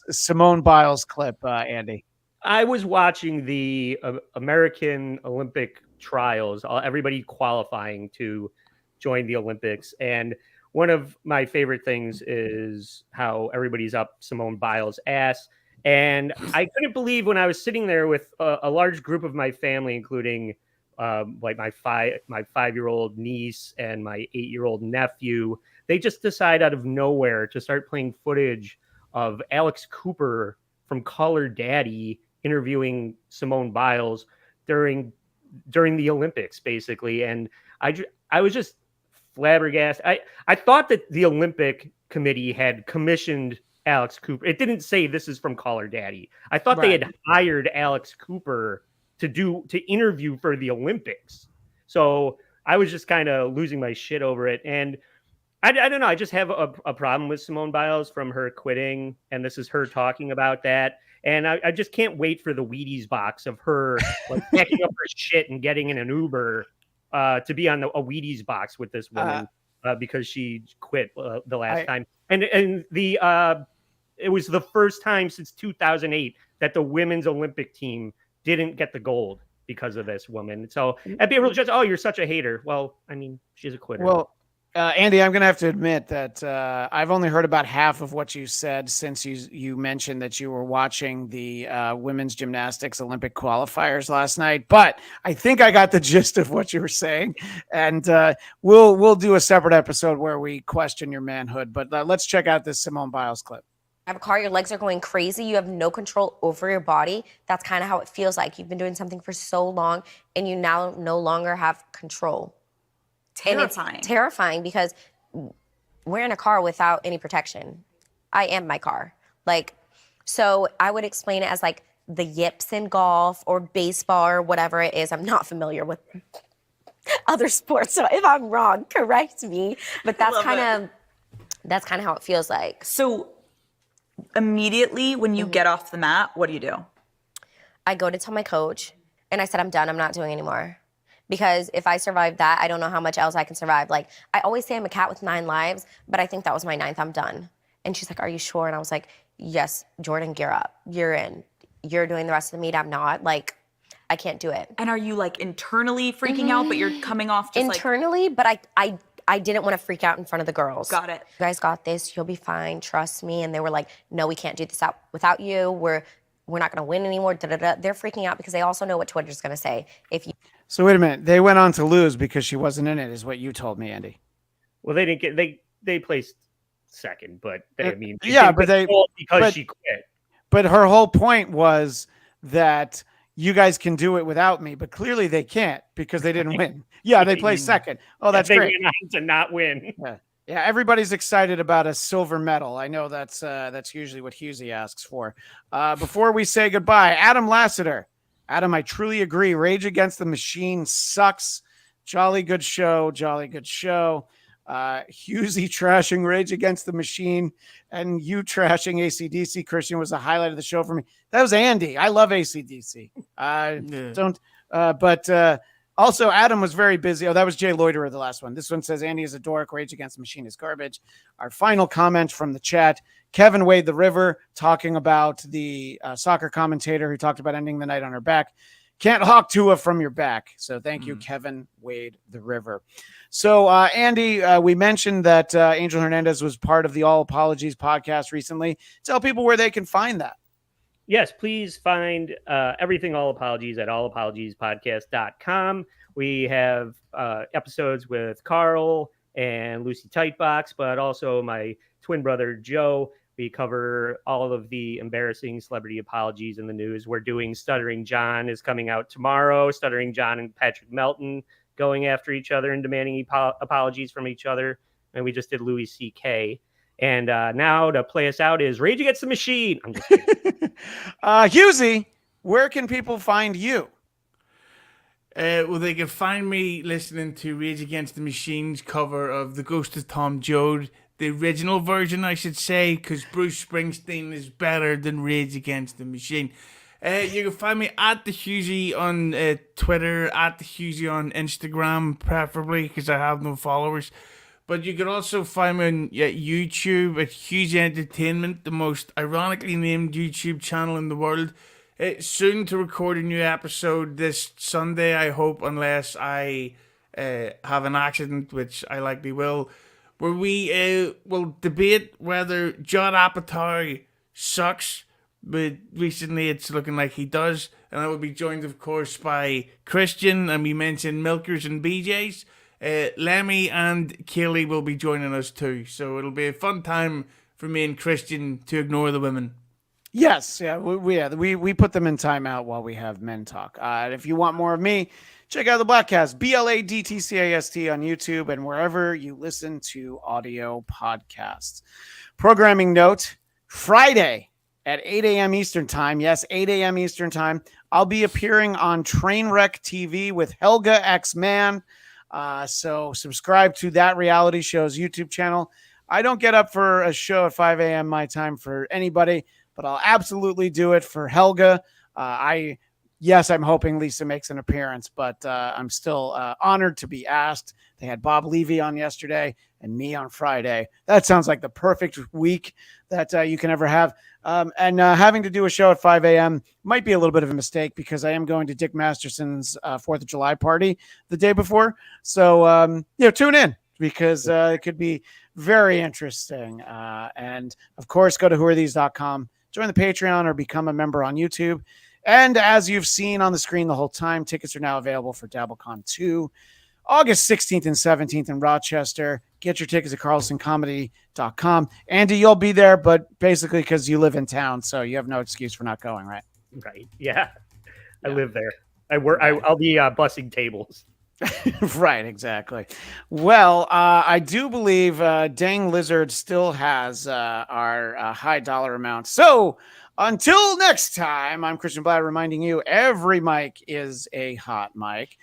Simone Biles clip, Andy. I was watching the American Olympic trials, everybody qualifying to join the Olympics, and one of my favorite things is how everybody's up Simone Biles' ass. And I couldn't believe when I was sitting there with a large group of my family, including like my 5-year-old niece and my 8-year-old nephew, they just decide out of nowhere to start playing footage of Alex Cooper from Call Her Daddy interviewing Simone Biles during the Olympics, basically. And I was just flabbergasted. I thought that the Olympic Committee had commissioned Alex Cooper. It didn't say this is from Call Her Daddy. I thought they had hired Alex Cooper to interview for the Olympics. So I was just kind of losing my shit over it. And I don't know. I just have a problem with Simone Biles from her quitting. And this is her talking about that. And I just can't wait for the Wheaties box of her like packing up her shit and getting in an Uber to be on a Wheaties box with this woman because she quit the last time. And it was the first time since 2008 that the women's Olympic team didn't get the gold because of this woman. So and people just, oh, you're such a hater. Well, I mean, she's a quitter. Well, Andy, I'm going to have to admit that I've only heard about half of what you said since you mentioned that you were watching the women's gymnastics Olympic qualifiers last night. But I think I got the gist of what you were saying, and we'll do a separate episode where we question your manhood. But let's check out this Simone Biles clip. Have a car, your legs are going crazy, you have no control over your body. That's kind of how it feels like. You've been doing something for so long and you now no longer have control. Terrifying. And it's terrifying because we're in a car without any protection. I am my car. Like, so I would explain it as like the yips in golf or baseball or whatever it is. I'm not familiar with other sports, so if I'm wrong, correct me. But that's kind of how it feels like. So immediately when you get off the mat, what do? I go to tell my coach, and I said, I'm done. I'm not doing anymore. Because if I survive that, I don't know how much else I can survive. Like, I always say I'm a cat with 9 lives, but I think that was my 9th. I'm done. And she's like, are you sure? And I was like, yes, Jordan, gear up. You're in. You're doing the rest of the meet. I'm not. Like, I can't do it. And are you, like, internally freaking out, but you're coming off just internally, but I didn't want to freak out in front of the girls. Got it. You guys got this. You'll be fine. Trust me. And they were like, no, we can't do this out without you. We're not going to win anymore. They're freaking out because they also know what Twitter's going to say. So wait a minute. They went on to lose because she wasn't in it, is what you told me, Andy. Well, they didn't get they placed second, but because she quit. But her whole point was that you guys can do it without me, but clearly they can't because they didn't win. Yeah, they placed second. Oh, that's they great. Went on to not win. Yeah, everybody's excited about a silver medal. I know that's usually what Hughezy asks for. Before we say goodbye, Adam Lassiter. Adam, I truly agree. Rage Against the Machine sucks. Jolly good show. Hughezy trashing Rage Against the Machine and you trashing AC/DC, Christian, was a highlight of the show for me. That was Andy. I love AC/DC. Also, Adam was very busy. Oh, that was Jay Loiterer, the last one. This one says, Andy is a dork. Rage Against the Machine is garbage. Our final comment from the chat, Kevin Wade the River, talking about the soccer commentator who talked about ending the night on her back. Can't Hawk Tuah from your back. So thank you, Kevin Wade the River. So, Andy, we mentioned that Angel Hernandez was part of the All Apologies podcast recently. Tell people where they can find that. Yes, please find everything All Apologies at allapologiespodcast.com. We have episodes with Carl and Lucy Tightbox, but also my twin brother, Joe. We cover all of the embarrassing celebrity apologies in the news. We're doing Stuttering John is coming out tomorrow. Stuttering John and Patrick Melton going after each other and demanding apologies from each other. And we just did Louis C.K. And now to play us out is Rage Against the Machine. I'm just kidding. Hughezy, where can people find you? Well, they can find me listening to Rage Against the Machine's cover of The Ghost of Tom Joad, the original version, I should say, because Bruce Springsteen is better than Rage Against the Machine. You can find me at the Hughezy on Twitter, at the Hughezy on Instagram, preferably, because I have no followers. But you can also find me on YouTube at Hughes Entertainment, the most ironically named YouTube channel in the world. Soon to record a new episode this Sunday, I hope, unless I have an accident, which I likely will, where we will debate whether Judd Apatow sucks, but recently it's looking like he does. And I will be joined, of course, by Christian, and we mentioned Milkers and BJs. Lemmy and Kaylee will be joining us too. So it'll be a fun time for me and Christian to ignore the women. Yes, yeah, we put them in timeout while we have men talk. If you want more of me, check out the Blackcast, BLADTCAST on YouTube and wherever you listen to audio podcasts. Programming note, Friday at 8 a.m. Eastern Time. Yes, 8 a.m. Eastern Time. I'll be appearing on Trainwreck TV with Helga X Man. So subscribe to that reality show's YouTube channel. I don't get up for a show at 5 a.m. my time for anybody, but I'll absolutely do it for Helga. Yes, I'm hoping Lisa makes an appearance, but I'm still honored to be asked. They had Bob Levy on yesterday and me on Friday. That sounds like the perfect week that you can ever have. And having to do a show at 5 a.m. might be a little bit of a mistake because I am going to Dick Masterson's 4th of July party the day before. So, tune in because it could be very interesting. And, of course, go to whoarethese.com. Join the Patreon or become a member on YouTube. And as you've seen on the screen the whole time, tickets are now available for DabbleCon 2, August 16th and 17th in Rochester. Get your tickets at carlsoncomedy.com. Andy, you'll be there, but basically because you live in town, so you have no excuse for not going, right? Right. Yeah. I live there. I'll be bussing tables. Right, exactly. Well, I do believe Dang Lizard still has our high dollar amount. So until next time, I'm Christian Bladt reminding you every mic is a hot mic.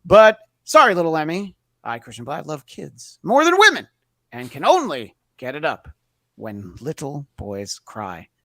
But sorry, little Emmy, I, Christian Bladt, love kids more than women and can only get it up when little boys cry.